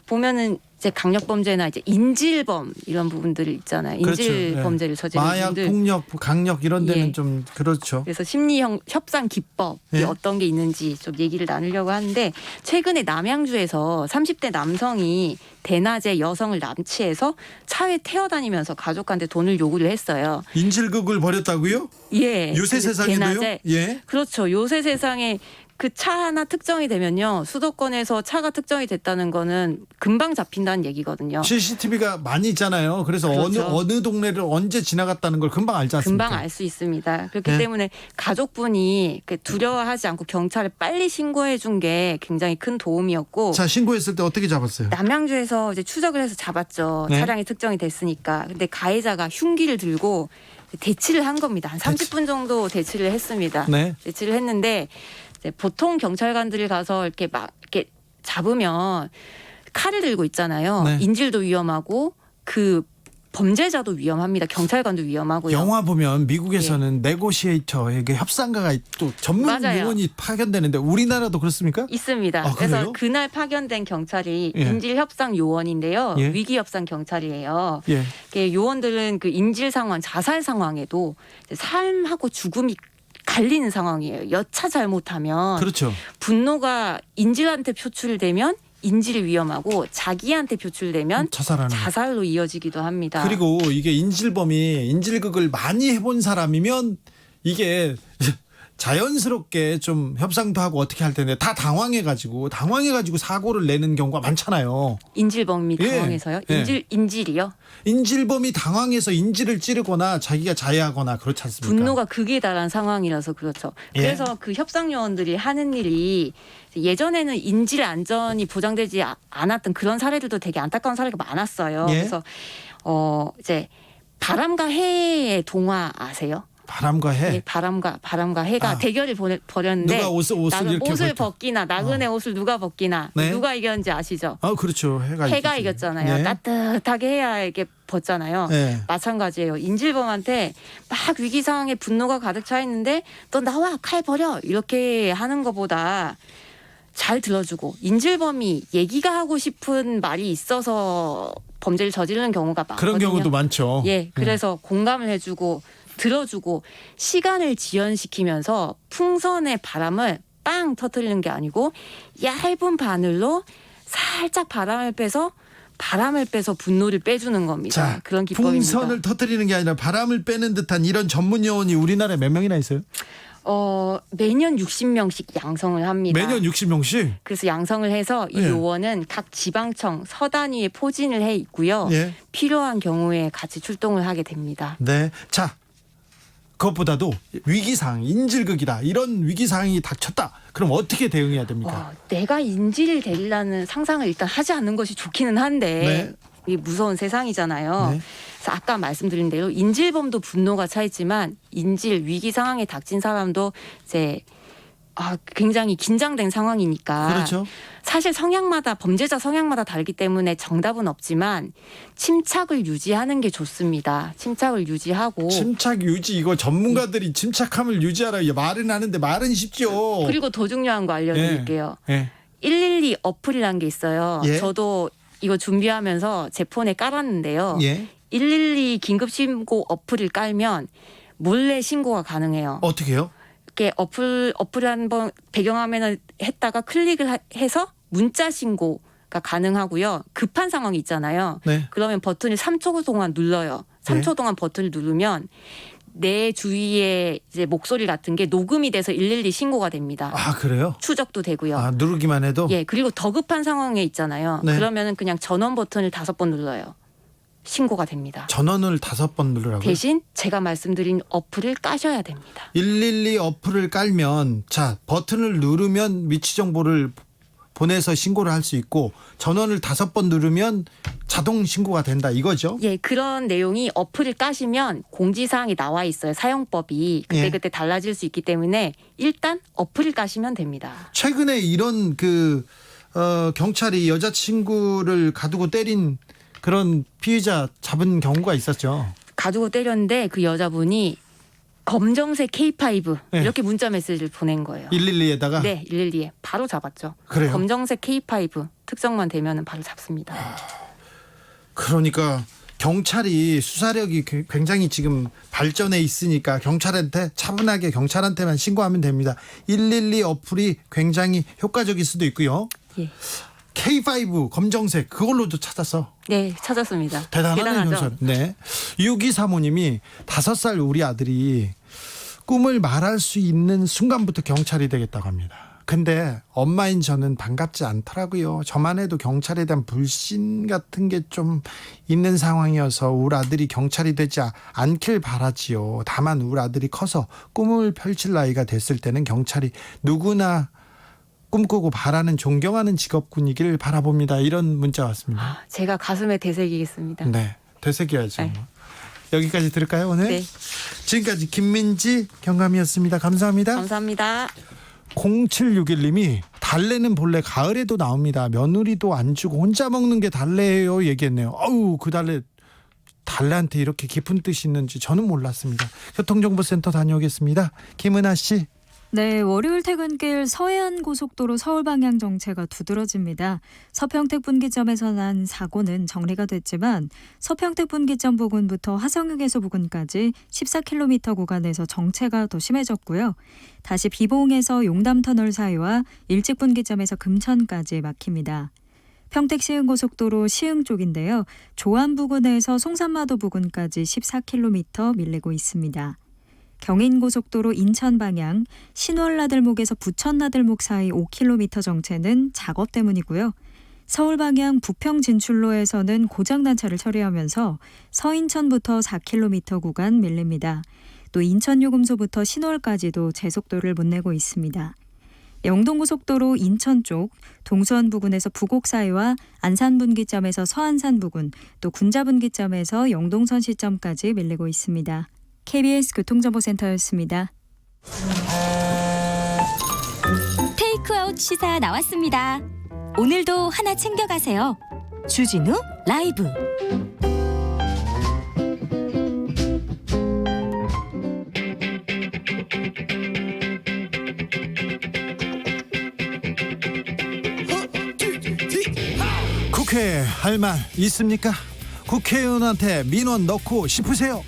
보면은 이제 강력범죄나 이제 인질범 이런 부분들 있잖아요. 인질 그렇죠. 범죄를 저지른 마약, 분들. 폭력, 강력 이런 데는 예. 좀 그렇죠. 그래서 심리 협상 기법이 예. 어떤 게 있는지 좀 얘기를 나누려고 하는데 최근에 남양주에서 30대 남성이 대낮에 여성을 남치해서 차에 태워다니면서 가족한테 돈을 요구를 했어요. 인질극을 벌였다고요? 예. 요새 근데 세상인데요? 대낮에 예. 그렇죠. 요새 세상에 그 차 하나 특정이 되면요. 수도권에서 차가 특정이 됐다는 거는 금방 잡힌다는 얘기거든요. CCTV가 많이 있잖아요. 그래서 그렇죠. 어느 동네를 언제 지나갔다는 걸 금방 알지 않습니까? 금방 알 수 있습니다. 그렇기 네. 때문에 가족분이 두려워하지 않고 경찰에 빨리 신고해 준 게 굉장히 큰 도움이었고 자, 신고했을 때 어떻게 잡았어요? 남양주에서 이제 추적을 해서 잡았죠. 네. 차량이 특정이 됐으니까. 근데 가해자가 흉기를 들고 대치를 한 겁니다. 한 30분 정도 대치를 했습니다. 네. 대치를 했는데 이제 보통 경찰관들이 가서 이렇게 잡으면 칼을 들고 있잖아요. 네. 인질도 위험하고 그 범죄자도 위험합니다. 경찰관도 위험하고요. 영화 보면 미국에서는 네고시에이터, 이게 협상가가 또 전문 맞아요. 요원이 파견되는데 우리나라도 그렇습니까? 있습니다. 아, 그래서 그래요? 그날 파견된 경찰이 예. 인질협상 요원인데요. 예. 위기협상 경찰이에요. 예. 이게 요원들은 그 인질 상황, 자살 상황에도 이제 삶하고 죽음이 갈리는 상황이에요. 여차 잘못하면 그렇죠. 분노가 인질한테 표출되면 인질이 위험하고 자기한테 표출되면 자살하는 거. 자살로 이어지기도 합니다. 그리고 이게 인질범이 인질극을 많이 해본 사람이면 이게 자연스럽게 좀 협상도 하고 어떻게 할 텐데 다 당황해가지고 사고를 내는 경우가 많잖아요. 인질범이 예. 당황해서요? 예. 인질이요? 인질범이 당황해서 인질을 찌르거나 자기가 자해하거나 그렇지 않습니까? 분노가 극에 달한 상황이라서 그렇죠. 예. 그래서 그 협상 요원들이 하는 일이 예전에는 인질 안전이 보장되지 않았던 그런 사례들도 되게 안타까운 사례가 많았어요. 예. 그래서 이제 바람과 해의 동화 아세요? 바람과 해. 예, 바람과 해가 아. 대결을 벌였는데 누가 옷을 나는 이렇게 옷을 벗겨. 벗기나 나그네 옷을 누가 벗기나 네. 누가 이겼는지 아시죠? 그렇죠. 해가 해가 이기지. 이겼잖아요. 네. 따뜻하게 해야 이렇게 벗잖아요. 네. 마찬가지예요. 인질범한테 막 위기 상황에 분노가 가득 차 있는데 너 나와 칼 버려 이렇게 하는 것보다 잘 들어주고 인질범이 얘기가 하고 싶은 말이 있어서 범죄를 저지르는 경우가 많거든요. 그런 경우도 많죠. 예, 그래서 공감을 해주고 들어주고 시간을 지연시키면서 풍선의 바람을 빵 터뜨리는 게 아니고 얇은 바늘로 살짝 바람을 빼서 분노를 빼주는 겁니다. 자, 그런 기법입니다. 풍선을 터뜨리는 게 아니라 바람을 빼는 듯한 이런 전문 요원이 우리나라에 몇 명이나 있어요? 매년 60명씩 양성을 합니다. 매년 60명씩? 그래서 양성을 해서 이 예. 요원은 각 지방청 서단위에 포진을 해 있고요. 예. 필요한 경우에 같이 출동을 하게 됩니다. 네. 자, 그것보다도 위기상황, 인질극이다. 이런 위기상황이 닥쳤다. 그럼 어떻게 대응해야 됩니까? 내가 인질을 데리려는 상상을 일단 하지 않는 것이 좋기는 한데 이 무서운 세상이잖아요. 네. 그래서 아까 말씀드린 대로 인질범도 분노가 차 있지만 인질 위기 상황에 닥친 사람도 이제 굉장히 긴장된 상황이니까 그렇죠. 사실 성향마다 범죄자 성향마다 다르기 때문에 정답은 없지만 침착을 유지하는 게 좋습니다. 침착을 유지하고 침착 유지, 이거 전문가들이 침착함을 유지하라 말은 하는데 말은 쉽죠. 그리고 더 중요한 거 알려드릴게요. 예. 112 어플이라는 게 있어요. 예. 저도 이거 준비하면서 제 폰에 깔았는데요. 예. 112 긴급신고 어플을 깔면 몰래 신고가 가능해요. 어떻게 해요? 이렇게 어플 한번 배경화면을 했다가 클릭을 해서 문자 신고가 가능하고요. 급한 상황이 있잖아요. 네. 그러면 버튼을 3초 동안 눌러요. 3초 동안 버튼을 누르면 내 주위에 이제 목소리 같은 게 녹음이 돼서 112 신고가 됩니다. 아, 그래요? 추적도 되고요. 누르기만 해도? 예, 그리고 더 급한 상황에 있잖아요. 네. 그러면은 그냥 전원 버튼을 5번 눌러요. 신고가 됩니다. 전원을 5번 누르라고요? 대신 제가 말씀드린 어플을 까셔야 됩니다. 112 어플을 깔면 자 버튼을 누르면 위치 정보를 보내서 신고를 할 수 있고 전원을 5번 누르면 자동 신고가 된다 이거죠? 예, 그런 내용이 어플을 까시면 공지사항이 나와 있어요. 사용법이 그때 달라질 수 있기 때문에 일단 어플을 까시면 됩니다. 최근에 이런 경찰이 여자친구를 가두고 때린 그런 피해자 잡은 경우가 있었죠. 가두고 때렸는데 그 여자분이 검정색 K5 네. 이렇게 문자 메시지를 보낸 거예요. 112에다가 네, 112에 바로 잡았죠. 그래요? 검정색 K5 특정만 되면은 바로 잡습니다. 그러니까 경찰이 수사력이 굉장히 지금 발전해 있으니까 경찰한테 차분하게 경찰한테만 신고하면 됩니다. 112 어플이 굉장히 효과적일 수도 있고요. 예. K5 검정색 그걸로도 찾았어. 네, 찾았습니다. 대단하네 대단하죠. 경찰. 네. 6235님이 5살 우리 아들이 꿈을 말할 수 있는 순간부터 경찰이 되겠다고 합니다. 근데 엄마인 저는 반갑지 않더라고요. 저만 해도 경찰에 대한 불신 같은 게 좀 있는 상황이어서 우리 아들이 경찰이 되지 않길 바라지요. 다만 우리 아들이 커서 꿈을 펼칠 나이가 됐을 때는 경찰이 누구나 꿈꾸고 바라는 존경하는 직업군이길 바라봅니다. 이런 문자 왔습니다. 제가 가슴에 되새기겠습니다. 네, 되새겨야죠. 네. 여기까지 들을까요 오늘? 네. 지금까지 김민지 경감이었습니다. 감사합니다. 감사합니다. 0761님이 달래는 본래 가을에도 나옵니다. 며느리도 안 주고 혼자 먹는 게 달래예요 얘기했네요. 어우 그 달래 달란트 이렇게 깊은 뜻이 있는지 저는 몰랐습니다. 교통정보센터 다녀오겠습니다. 김은아 씨. 네, 월요일 퇴근길 서해안 고속도로 서울 방향 정체가 두드러집니다. 서평택 분기점에서 난 사고는 정리가 됐지만 서평택 분기점 부근부터 화성휴게소 부근까지 14km 구간에서 정체가 더 심해졌고요. 다시 비봉에서 용담터널 사이와 일찍 분기점에서 금천까지 막힙니다. 평택 시흥고속도로 시흥 쪽인데요. 조안 부근에서 송산마도 부근까지 14km 밀리고 있습니다. 경인고속도로 인천 방향 신월나들목에서 부천나들목 사이 5km 정체는 작업 때문이고요. 서울 방향 부평 진출로에서는 고장난 차를 처리하면서 서인천부터 4km 구간 밀립니다. 또 인천요금소부터 신월까지도 제속도를 못 내고 있습니다. 영동고속도로 인천 쪽 동수원 부근에서 부곡 사이와 안산 분기점에서 서안산 부근, 또 군자 분기점에서 영동선 시점까지 밀리고 있습니다. KBS 교통정보센터였습니다. 테이크아웃 시사 나왔습니다. 오늘도 하나 챙겨가세요. 주진우 라이브. 국회에 할 말 있습니까? 국회의원한테 민원 넣고 싶으세요?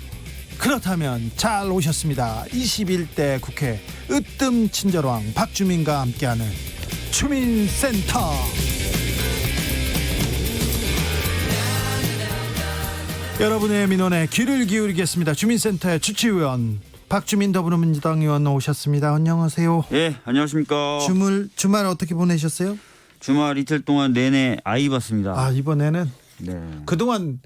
그렇다면 잘 오셨습니다. 21대 국회 으뜸 친절왕 박주민과 함께하는 주민센터. 여러분의 민원에 귀를 기울이겠습니다. 주민센터의 주치의원 박주민 더불어민주당 의원 오셨습니다. 안녕하세요. 예, 안녕하십니까. 주말 어떻게 보내셨어요? 주말 이틀 동안 내내 아이 봤습니다. 아, 이번에는 네. 그동안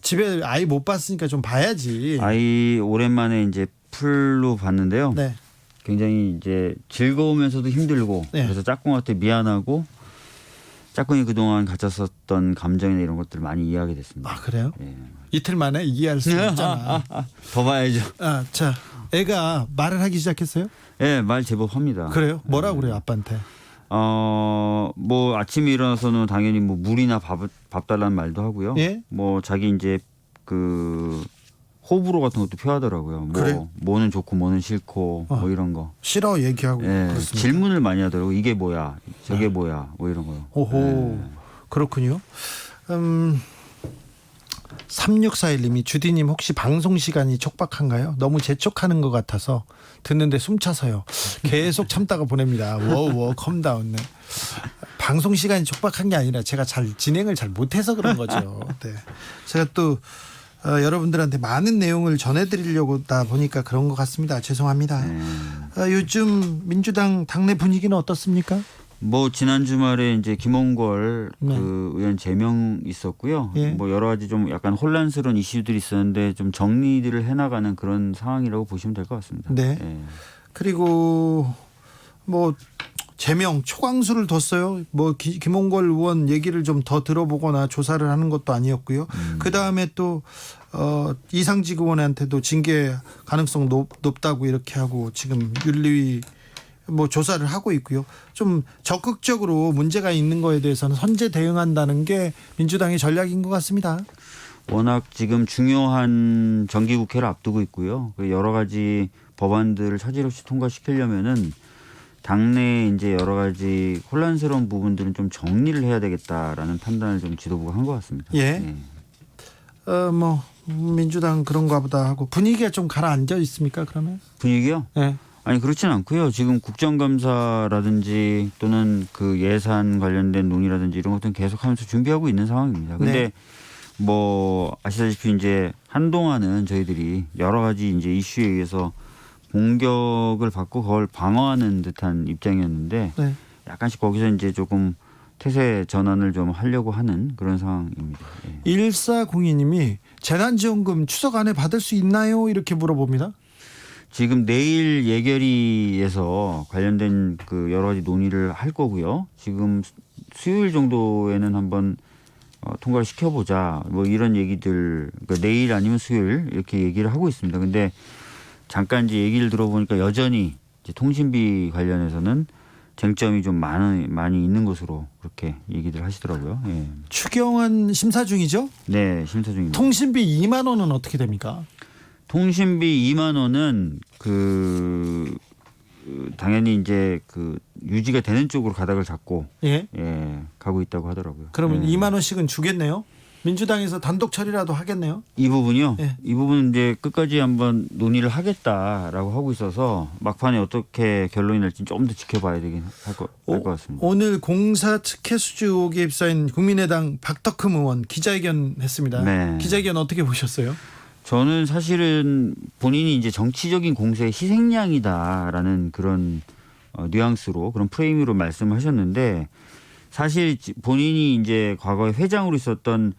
집에 아이 못 봤으니까 좀 봐야지. 아이 오랜만에 이제 풀로 봤는데요. 네. 굉장히 이제 즐거우면서도 힘들고 네. 그래서 짝꿍한테 미안하고 짝꿍이 그동안 가졌었던 감정이나 이런 것들을 많이 이해하게 됐습니다. 아, 그래요? 예. 이틀 만에 이해할 수 있잖아. 더 봐야죠. 아, 자, 애가 말을 하기 시작했어요? 예, 말 제법 합니다. 그래요? 뭐라고 그래요, 아빠한테? 뭐 아침에 일어나서는 당연히 뭐 물이나 밥 달라는 말도 하고요. 예? 뭐 자기 이제 그 호불호 같은 것도 표하더라고요. 뭐 그래요? 뭐는 좋고 뭐는 싫고 뭐 이런 거. 싫어 얘기하고 예, 그렇습니다. 질문을 많이 하더라고. 이게 뭐야? 저게 뭐야? 뭐 이런 거요. 오호, 그렇군요. 3641님이 주디님 혹시 방송 시간이 촉박한가요? 너무 재촉하는 것 같아서 듣는데 숨차서요. 계속 참다가 보냅니다. 워워 컴다운. 방송 시간이 촉박한 게 아니라 제가 진행을 잘 못해서 그런 거죠. 네, 제가 또 여러분들한테 많은 내용을 전해드리려고 다 보니까 그런 것 같습니다. 죄송합니다. 요즘 민주당 당내 분위기는 어떻습니까? 뭐 지난 주말에 이제 김홍걸 네. 그 의원 제명 있었고요. 예. 뭐 여러 가지 좀 약간 혼란스러운 이슈들이 있었는데 좀 정리들을 해나가는 그런 상황이라고 보시면 될 것 같습니다. 네. 예. 그리고 뭐 제명 초강수를 뒀어요. 뭐 김홍걸 의원 얘기를 좀 더 들어보거나 조사를 하는 것도 아니었고요. 그 다음에 또 이상직 의원한테도 징계 가능성 높다고 이렇게 하고 지금 윤리위 뭐 조사를 하고 있고요. 좀 적극적으로 문제가 있는 거에 대해서는 선제 대응한다는 게 민주당의 전략인 것 같습니다. 워낙 지금 중요한 정기국회를 앞두고 있고요. 여러 가지 법안들을 차질 없이 통과시키려면은 당내에 이제 여러 가지 혼란스러운 부분들은 좀 정리를 해야 되겠다라는 판단을 좀 지도부가 한 것 같습니다. 예. 뭐 민주당 그런가 보다 하고 분위기가 좀 가라앉아 있습니까? 그러면? 분위기요? 예. 아니 그렇지는 않고요. 지금 국정감사라든지 또는 그 예산 관련된 논의라든지 이런 것들은 계속하면서 준비하고 있는 상황입니다. 근데 네. 뭐 아시다시피 이제 한동안은 저희들이 여러 가지 이제 이슈에 의해서 공격을 받고 그걸 방어하는 듯한 입장이었는데 네. 약간씩 거기서 이제 조금 태세 전환을 좀 하려고 하는 그런 상황입니다. 예. 1402님이 재난지원금 추석 안에 받을 수 있나요? 이렇게 물어봅니다. 지금 내일 예결위에서 관련된 그 여러 가지 논의를 할 거고요. 지금 수요일 정도에는 한번 통과를 시켜보자. 뭐 이런 얘기들 그러니까 내일 아니면 수요일 이렇게 얘기를 하고 있습니다. 근데 잠깐 이제 얘기를 들어보니까 여전히 이제 통신비 관련해서는 쟁점이 좀 많이 있는 것으로 그렇게 얘기들 하시더라고요. 예. 추경안 심사 중이죠? 네, 심사 중입니다. 통신비 2만 원은 어떻게 됩니까? 통신비 2만 원은 당연히 이제 유지가 되는 쪽으로 가닥을 잡고 예. 가고 있다고 하더라고요. 그러면 예. 2만 원씩은 주겠네요. 민주당에서 단독 처리라도 하겠네요. 이 부분이요. 예. 이 부분 이제 끝까지 한번 논의를 하겠다라고 하고 있어서 막판에 어떻게 결론이 날지 좀 더 지켜봐야 되긴 할 것 같습니다. 오늘 공사 특혜 수주 의혹에 휩싸인 국민의당 박덕흠 의원 기자회견 했습니다. 네. 기자회견 어떻게 보셨어요? 저는 사실은 본인이 이제 정치적인 공세의 희생양이다라는 그런 뉘앙스로 그런 프레임으로 말씀하셨는데 사실 본인이 이제 과거에 회장으로 있었던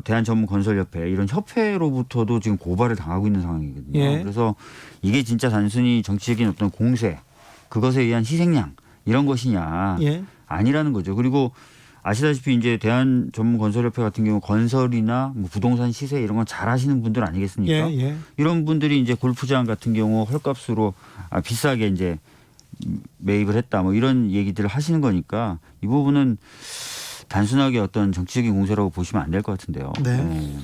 대한전문건설협회 이런 협회로부터도 지금 고발을 당하고 있는 상황이거든요. 예. 그래서 이게 진짜 단순히 정치적인 어떤 공세 그것에 의한 희생양 이런 것이냐 예. 아니라는 거죠. 그리고 아시다시피 이제 대한전문건설협회 같은 경우 건설이나 뭐 부동산 시세 이런 건 잘 하시는 분들 아니겠습니까? 예. 이런 분들이 이제 골프장 같은 경우 헐값으로 비싸게 이제 매입을 했다 뭐 이런 얘기들을 하시는 거니까 이 부분은 단순하게 어떤 정치적인 공세라고 보시면 안 될 것 같은데요. 네.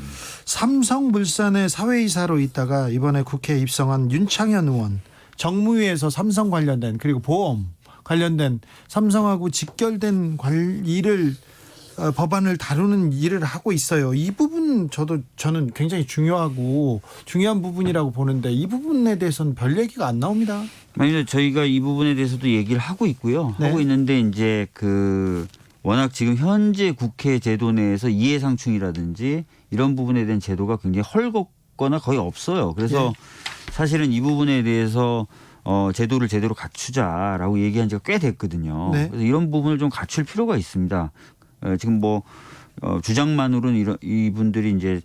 삼성물산의 사회이사로 있다가 이번에 국회에 입성한 윤창현 의원 정무위에서 삼성 관련된 그리고 보험 관련된 삼성하고 직결된 일을 법안을 다루는 일을 하고 있어요. 이 부분 저는 굉장히 중요한 부분이라고 보는데 이 부분에 대해서는 별 얘기가 안 나옵니다. 아니 저희가 이 부분에 대해서도 얘기를 하고 있고요. 네. 하고 있는데 이제 워낙 지금 현재 국회 제도 내에서 이해상충이라든지 이런 부분에 대한 제도가 굉장히 헐겁거나 거의 없어요. 그래서 사실은 이 부분에 대해서 제도를 제대로 갖추자라고 얘기한 지가 꽤 됐거든요. 네. 그래서 이런 부분을 좀 갖출 필요가 있습니다. 지금 주장만으로는 이분들이 이제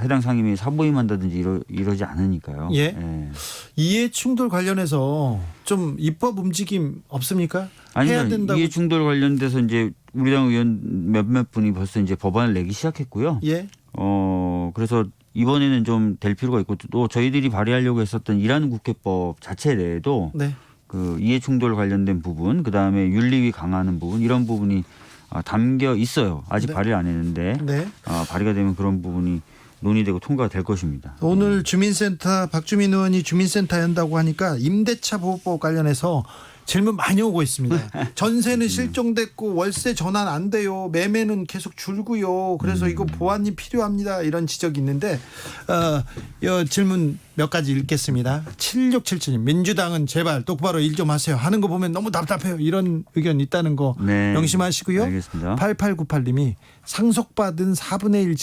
해당 상임위 사보임한다든지 이러지 않으니까요. 예. 이해 충돌 관련해서 좀 입법 움직임 없습니까? 해야 아니, 된다고. 이해 충돌 관련돼서 이제 우리 당 의원 몇몇 분이 벌써 이제 법안을 내기 시작했고요. 예. 그래서 이번에는 좀 될 필요가 있고 또 저희들이 발의하려고 했었던 일하는 국회법 자체 내에도 네. 이해 충돌 관련된 부분, 그 다음에 윤리위 강화하는 부분 이런 부분이 담겨 있어요. 아직 네. 발의를 안 했는데 네. 발의가 되면 그런 부분이 논의되고 통과가 될 것입니다. 오늘 주민센터 박주민 의원이 주민센터 연다고 하니까 임대차 보호법 관련해서 질문 많이 오고 있습니다. 전세는 실종됐고 월세 전환 안 돼요. 매매는 계속 줄고요. 그래서 이거 보완이 필요합니다. 이런 지적이 있는데 이 질문 몇 가지 읽겠습니다. 7677님 민주당은 제발 똑바로 일 좀 하세요. 하는 거 보면 너무 답답해요. 이런 의견 있다는 거 네. 명심하시고요. 알겠습니다. 8898님이 상속받은 4분의 1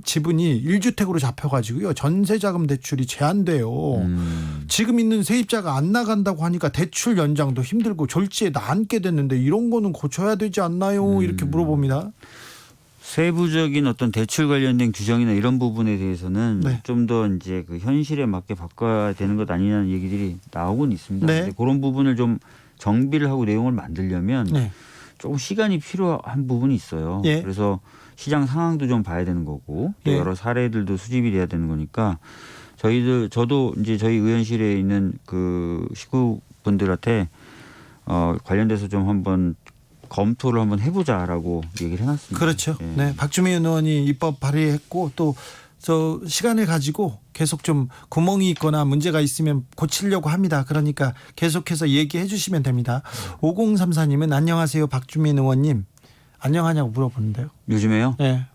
지분이 1주택으로 잡혀가지고요. 전세자금 대출이 제한돼요. 지금 있는 세입자가 안 나간다고 하니까 대출 연장도 힘들고 졸지에 나앉게 됐는데 이런 거는 고쳐야 되지 않나요? 이렇게 물어봅니다. 세부적인 어떤 대출 관련된 규정이나 이런 부분에 대해서는 네. 좀 더 이제 현실에 맞게 바꿔야 되는 것 아니냐는 얘기들이 나오곤 있습니다. 네. 근데 그런 부분을 좀 정비를 하고 내용을 만들려면 네. 조금 시간이 필요한 부분이 있어요. 예. 그래서 시장 상황도 좀 봐야 되는 거고 또 예. 여러 사례들도 수집이 돼야 되는 거니까 저도 이제 저희 의원실에 있는 식구분들한테 관련돼서 좀 한번 검토를 한번 해보자라고 얘기를 해놨습니다. 그렇죠. 예. 네, 박주민 의원이 입법 발의했고 또 저 시간을 가지고 계속 좀 구멍이 있거나 문제가 있으면 고치려고 합니다. 그러니까 계속해서 얘기해 주시면 됩니다. 5034님은 안녕하세요 박주민 의원님. 안녕하냐고 물어보는데요. 요즘에요? 네.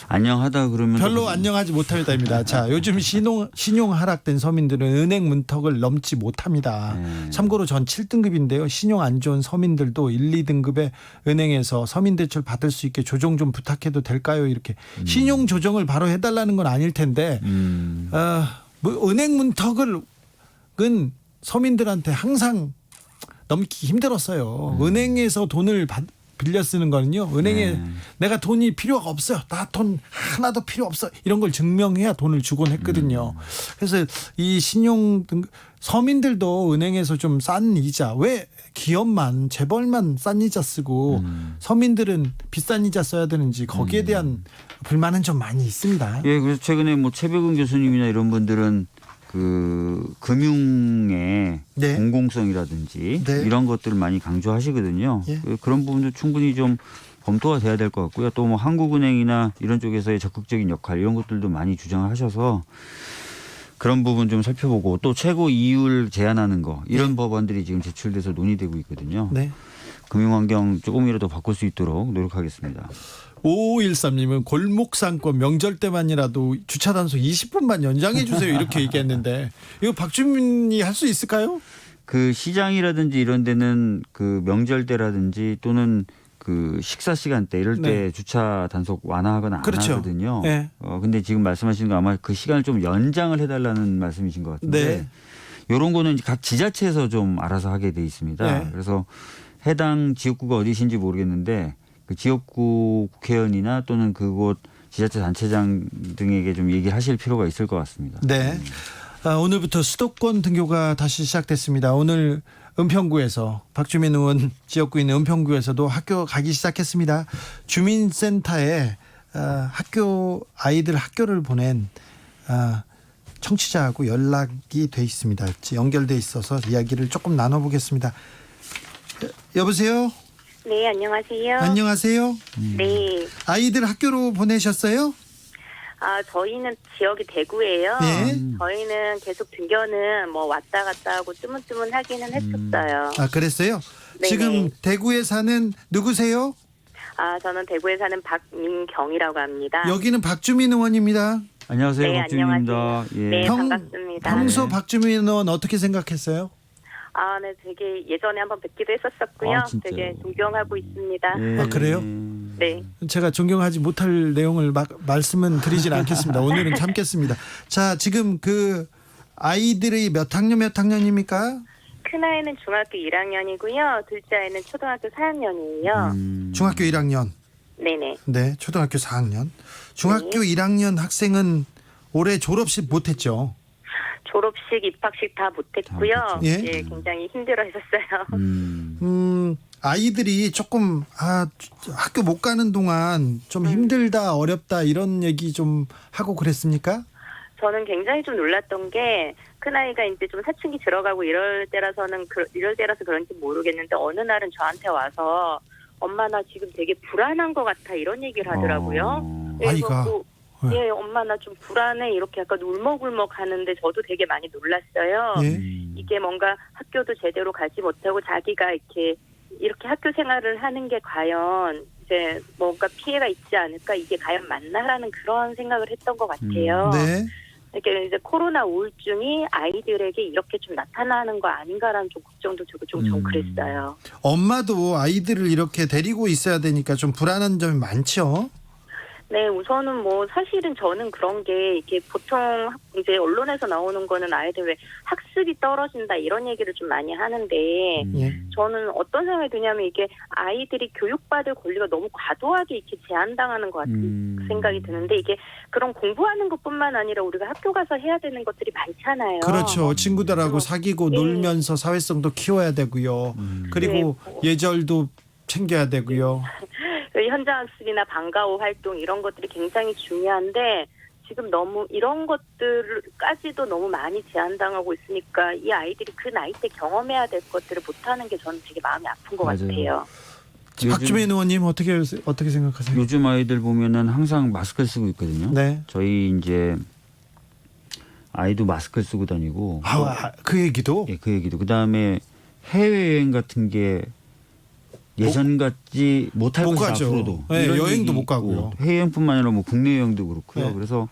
안녕하다 그러면 별로 안녕하지 못합니다입니다. 자, 요즘 신용 하락된 서민들은 은행 문턱을 넘지 못합니다. 네. 참고로 전 7등급인데요. 신용 안 좋은 서민들도 1, 2등급의 은행에서 서민대출 받을 수 있게 조정 좀 부탁해도 될까요? 이렇게 신용 조정을 바로 해달라는 건 아닐 텐데 은행 문턱은 서민들한테 항상 넘기 힘들었어요. 은행에서 돈을 빌려 쓰는 거는요. 은행에 내가 돈이 필요가 없어요. 나 돈 하나도 필요 없어. 이런 걸 증명해야 돈을 주곤 했거든요. 그래서 이 신용 등 서민들도 은행에서 좀 싼 이자 왜 기업만 재벌만 싼 이자 쓰고 서민들은 비싼 이자 써야 되는지 거기에 대한 불만은 좀 많이 있습니다. 예, 그래서 최근에 최백은 교수님이나 이런 분들은 그 금융의 네. 공공성이라든지 네. 이런 것들을 많이 강조하시거든요. 예. 그런 부분도 충분히 좀 검토가 돼야 될 것 같고요. 또 뭐 한국은행이나 이런 쪽에서의 적극적인 역할 이런 것들도 많이 주장을 하셔서 그런 부분 좀 살펴보고 또 최고 이율 제한하는 거 이런 법안들이 지금 제출돼서 논의되고 있거든요. 네. 금융환경 조금이라도 바꿀 수 있도록 노력하겠습니다. 5513님은 골목상권 명절 때만이라도 주차 단속 20분만 연장해 주세요 이렇게 얘기했는데 이거 박주민이 할 수 있을까요? 그 시장이라든지 이런 데는 그 명절 때라든지 또는 그 식사 시간대 이럴 때 네. 주차 단속 완화하거나 안 그렇죠. 하거든요. 네. 근데 지금 말씀하시는 거 아마 그 시간을 좀 연장을 해달라는 말씀이신 것 같은데 네. 이런 거는 각 지자체에서 좀 알아서 하게 돼 있습니다. 네. 그래서 해당 지역구가 어디신지 모르겠는데 그 지역구 국회의원이나 또는 그곳 지자체 단체장 등에게 좀 얘기하실 필요가 있을 것 같습니다. 네. 오늘부터 수도권 등교가 다시 시작됐습니다. 오늘 은평구에서 박주민 의원 지역구 있는 은평구에서도 학교 가기 시작했습니다. 주민센터에 아이들 학교를 보낸 청취자하고 연락이 돼 있습니다. 연결돼 있어서 이야기를 조금 나눠보겠습니다. 여보세요? 네, 안녕하세요. 안녕하세요. 네. 아이들 학교로 보내셨어요? 저희는 지역이 대구예요. 예. 저희는 계속 등교는 뭐 왔다 갔다 하고 뜨문뜨문 하기는 했었어요. 그랬어요? 네네. 지금 대구에 사는 누구세요? 저는 대구에 사는 박민경이라고 합니다. 여기는 박주민 의원입니다. 안녕하세요. 네, 박주민입니다. 안녕하세요. 예. 네, 반갑습니다. 평소 박주민 의원 어떻게 생각했어요? 네, 되게 예전에 한번 뵙기도 했었었고요. 진짜요? 되게 존경하고 있습니다. 예. 그래요? 네. 제가 존경하지 못할 내용을 말씀은 드리진 않겠습니다. 오늘은 참겠습니다. 자, 지금 그 아이들이 몇 학년입니까? 큰아이는 중학교 1학년이고요. 둘째 아이는 초등학교 4학년이에요. 중학교 1학년. 네네. 네, 초등학교 4학년. 중학교 1학년 학생은 올해 졸업식 못했죠. 졸업식, 입학식 다 못했고요. 다 못했죠. 예. 예, 굉장히 힘들어했었어요. 아이들이 조금 학교 못 가는 동안 좀 힘들다, 어렵다 이런 얘기 좀 하고 그랬습니까? 저는 굉장히 좀 놀랐던 게 큰아이가 이제 좀 사춘기 들어가고 이럴 때라서 그런지 모르겠는데 어느 날은 저한테 와서 엄마 나 지금 되게 불안한 것 같아 이런 얘기를 하더라고요. 아이가. 예, 엄마 나 좀 불안해 이렇게 약간 울먹울먹 하는데 저도 되게 많이 놀랐어요. 예. 이게 뭔가 학교도 제대로 가지 못하고 자기가 이렇게 학교 생활을 하는 게 과연 이제 뭔가 피해가 있지 않을까 이게 과연 맞나라는 그런 생각을 했던 것 같아요. 네. 이렇게 이제 코로나 우울증이 아이들에게 이렇게 좀 나타나는 거 아닌가라는 좀 걱정도 들고 좀 그랬어요. 엄마도 아이들을 이렇게 데리고 있어야 되니까 좀 불안한 점이 많죠. 네, 우선은 뭐 사실은 저는 그런 게 이게 보통 이제 언론에서 나오는 거는 아이들 왜 학습이 떨어진다 이런 얘기를 좀 많이 하는데 예. 저는 어떤 생각이 드냐면 이게 아이들이 교육받을 권리가 너무 과도하게 이렇게 제한당하는 것 같은 생각이 드는데 이게 그런 공부하는 것뿐만 아니라 우리가 학교 가서 해야 되는 것들이 많잖아요. 그렇죠. 친구들하고 사귀고 네. 놀면서 사회성도 키워야 되고요. 그리고 예절도 챙겨야 되고요. 현장 학습이나 방과후 활동 이런 것들이 굉장히 중요한데 지금 너무 이런 것들까지도 너무 많이 제한당하고 있으니까 이 아이들이 그 나이 때 경험해야 될 것들을 못하는 게 저는 되게 마음이 아픈 것 같아요. 박주민 의원님 어떻게 생각하세요? 요즘 아이들 보면은 항상 마스크를 쓰고 있거든요. 네. 저희 이제 아이도 마스크를 쓰고 다니고. 그 얘기도? 예, 그 얘기도. 그다음에 해외여행 같은 게 예전 같지 못할 못 것이 가죠. 앞으로도. 네, 이런 여행도 얘기 못 가고요. 있고, 해외여행뿐만 아니라 뭐 국내 여행도 그렇고요. 네. 그래서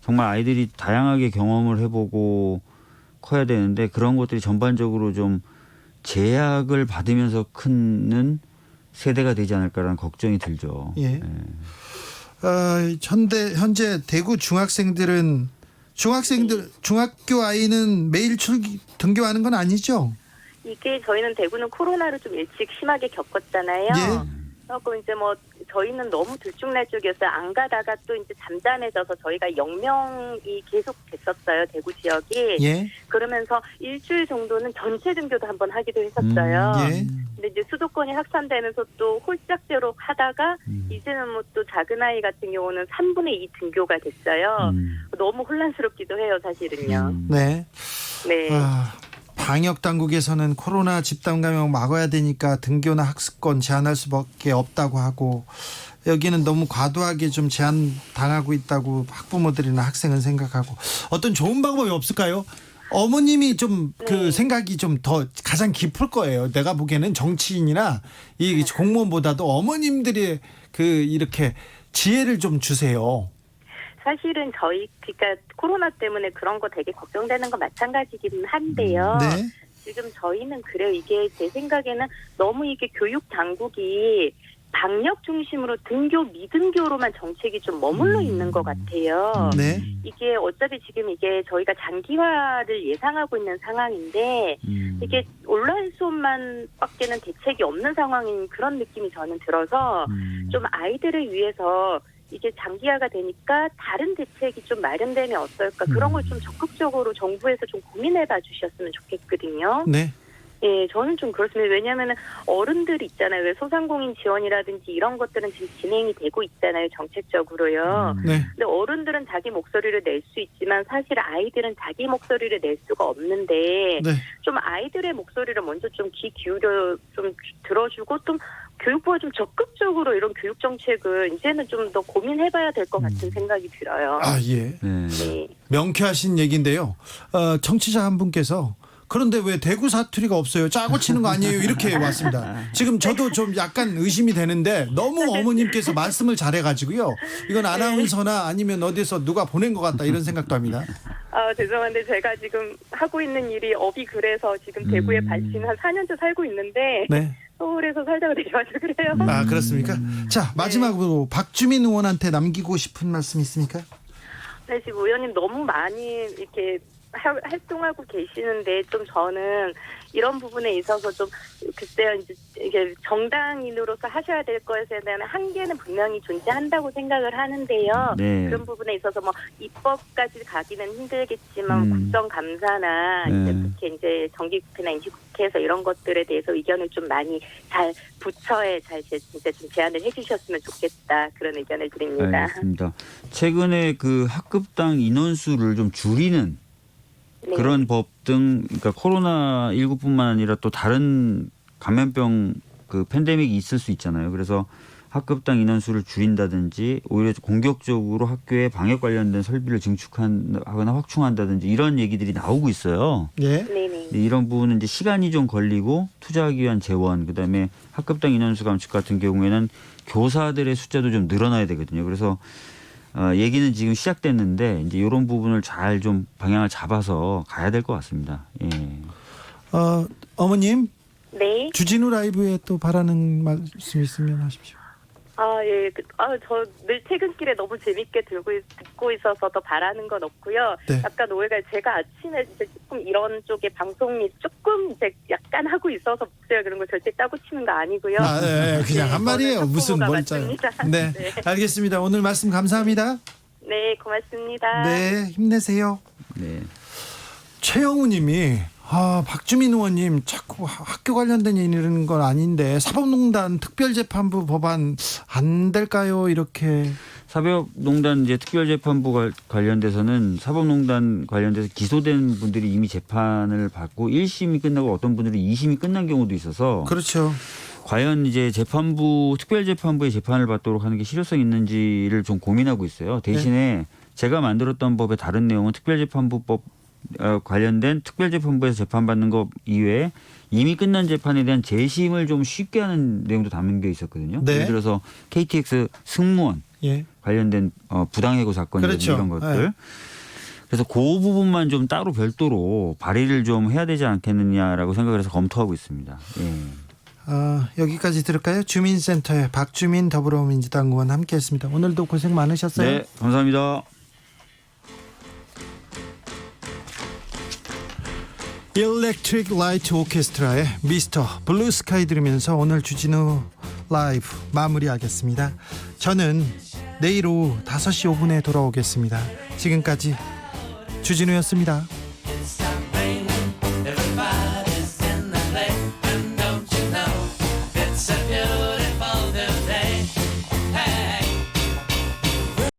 정말 아이들이 다양하게 경험을 해보고 커야 되는데 그런 것들이 전반적으로 좀 제약을 받으면서 크는 세대가 되지 않을까라는 걱정이 들죠. 예. 현재 대구 중학생들은 중학교 아이는 매일 등교하는 건 아니죠? 이게 저희는 대구는 코로나를 좀 일찍 심하게 겪었잖아요. 예. 그럼 이제 뭐 저희는 너무 들쭉날쭉이었어요. 안 가다가 또 이제 잠잠해져서 저희가 영명이 계속 됐었어요. 대구 지역이. 예. 그러면서 일주일 정도는 전체 등교도 한번 하기도 했었어요. 예. 근데 이제 수도권이 확산되면서 또 홀짝제로 하다가 이제는 뭐 또 작은 아이 같은 경우는 3분의 2 등교가 됐어요. 너무 혼란스럽기도 해요, 사실은요. 네. 네. 방역 당국에서는 코로나 집단 감염 막아야 되니까 등교나 학습권 제한할 수밖에 없다고 하고 여기는 너무 과도하게 좀 제한 당하고 있다고 학부모들이나 학생은 생각하고 어떤 좋은 방법이 없을까요? 어머님이 좀 그 생각이 좀 더 가장 깊을 거예요. 내가 보기에는 정치인이나 이 공무원보다도 어머님들이 그 이렇게 지혜를 좀 주세요. 사실은 그러니까 코로나 때문에 그런 거 되게 걱정되는 거 마찬가지긴 한데요. 네. 지금 저희는 그래요. 이게 제 생각에는 너무 이게 교육 당국이 방역 중심으로 등교, 미등교로만 정책이 좀 머물러 있는 것 같아요. 네. 이게 어차피 지금 이게 저희가 장기화를 예상하고 있는 상황인데 이게 온라인 수업만 밖에는 대책이 없는 상황인 그런 느낌이 저는 들어서 좀 아이들을 위해서 이게 장기화가 되니까 다른 대책이 좀 마련되면 어떨까 그런 걸 좀 적극적으로 정부에서 좀 고민해봐 주셨으면 좋겠거든요. 네. 예, 저는 좀 그렇습니다. 왜냐하면 어른들 있잖아요. 왜 소상공인 지원이라든지 이런 것들은 지금 진행이 되고 있잖아요. 정책적으로요. 네. 근데 어른들은 자기 목소리를 낼 수 있지만 사실 아이들은 자기 목소리를 낼 수가 없는데 네. 좀 아이들의 목소리를 먼저 좀 귀 기울여 좀 들어주고 좀 교육부가 좀 적극적으로 이런 교육 정책을 이제는 좀 더 고민해봐야 될 것 같은 생각이 들어요. 아, 예. 네. 명쾌하신 얘기인데요. 청취자 한 분께서 그런데 왜 대구 사투리가 없어요? 짜고 치는 거 아니에요? 이렇게 왔습니다. 지금 저도 좀 약간 의심이 되는데 너무 어머님께서 말씀을 잘해가지고요. 이건 아나운서나 아니면 어디서 누가 보낸 것 같다 이런 생각도 합니다. 죄송한데 제가 지금 하고 있는 일이 업이 그래서 지금 대구에 지금 한 4년째 살고 있는데 네. 서울에서 살다가 내려와서 그래요. 아, 그렇습니까? 자, 마지막으로 박주민 의원한테 남기고 싶은 말씀 있습니까? 네, 지금 의원님 너무 많이 이렇게 활동하고 계시는데 좀 저는 이런 부분에 있어서 좀 글쎄요 이제 이게 정당인으로서 하셔야 될 것에 대한 한계는 분명히 존재한다고 생각을 하는데요. 네. 그런 부분에 있어서 뭐 입법까지 가기는 힘들겠지만 국정감사나 이제 특히 이제 정기국회나 임시국회에서 이런 것들에 대해서 의견을 좀 많이 잘 부처에 잘 진짜 좀 제안을 해주셨으면 좋겠다 그런 의견을 드립니다. 알겠습니다. 최근에 그 학급당 인원수를 좀 줄이는 네. 그런 법 등 그러니까 코로나 19뿐만 아니라 또 다른 감염병 그 팬데믹이 있을 수 있잖아요. 그래서 학급당 인원수를 줄인다든지 오히려 공격적으로 학교에 방역 관련된 설비를 증축하거나 확충한다든지 이런 얘기들이 나오고 있어요. 예. 네네. 이런 부분은 이제 시간이 좀 걸리고 투자하기 위한 재원, 그다음에 학급당 인원수 감축 같은 경우에는 교사들의 숫자도 좀 늘어나야 되거든요. 그래서 얘기는 지금 시작됐는데 이제 이런 부분을 잘 좀 방향을 잡아서 가야 될 것 같습니다. 예. 어머님, 네. 주진우 라이브에 또 바라는 말씀 있으면 하십시오. 예. 저 늘 퇴근길에 너무 재밌게 듣고 있어서 더 바라는 건 없고요. 네. 약간 오해가 제가 아침에 이제 조금 이런 쪽에 방송이 조금 이제 약간 하고 있어서 목소리가 그런 거 절대 따고 치는 거 아니고요. 네, 그냥 한 말이에요. 저는 무슨 학부모가 뭘 짜요. 맞습니다. 네, 네. 알겠습니다. 오늘 말씀 감사합니다. 네, 고맙습니다. 네, 힘내세요. 네. 최영우 님이 박주민 의원님 자꾸 학교 관련된 일은 건 아닌데 사법농단 특별재판부 법안 안 될까요? 이렇게. 사법농단 이제 특별재판부 관련돼서는 사법농단 관련돼서 기소된 분들이 이미 재판을 받고 1심이 끝나고 어떤 분들은 2심이 끝난 경우도 있어서 그렇죠. 과연 이제 특별재판부의 재판을 받도록 하는 게 실효성 있는지를 좀 고민하고 있어요. 대신에 제가 만들었던 법의 다른 내용은 특별재판부법 관련된 특별재판부에서 재판받는 것 이외에 이미 끝난 재판에 대한 재심을 좀 쉽게 하는 내용도 담겨 있었거든요. 네. 예를 들어서 KTX 승무원 예. 관련된 부당해고 사건이라든지 그렇죠. 이런 것들. 네. 그래서 그 부분만 좀 따로 별도로 발의를 좀 해야 되지 않겠느냐라고 생각을 해서 검토하고 있습니다. 예. 여기까지 들을까요? 주민센터의 박주민 더불어민주당 의원 함께했습니다. 오늘도 고생 많으셨어요. 네, 감사합니다. 일렉트릭 라이트 오케스트라의 미스터 블루 스카이 들으면서 오늘 주진우 라이브 마무리하겠습니다. 저는 내일 오후 5시 5분에 돌아오겠습니다. 지금까지 주진우였습니다.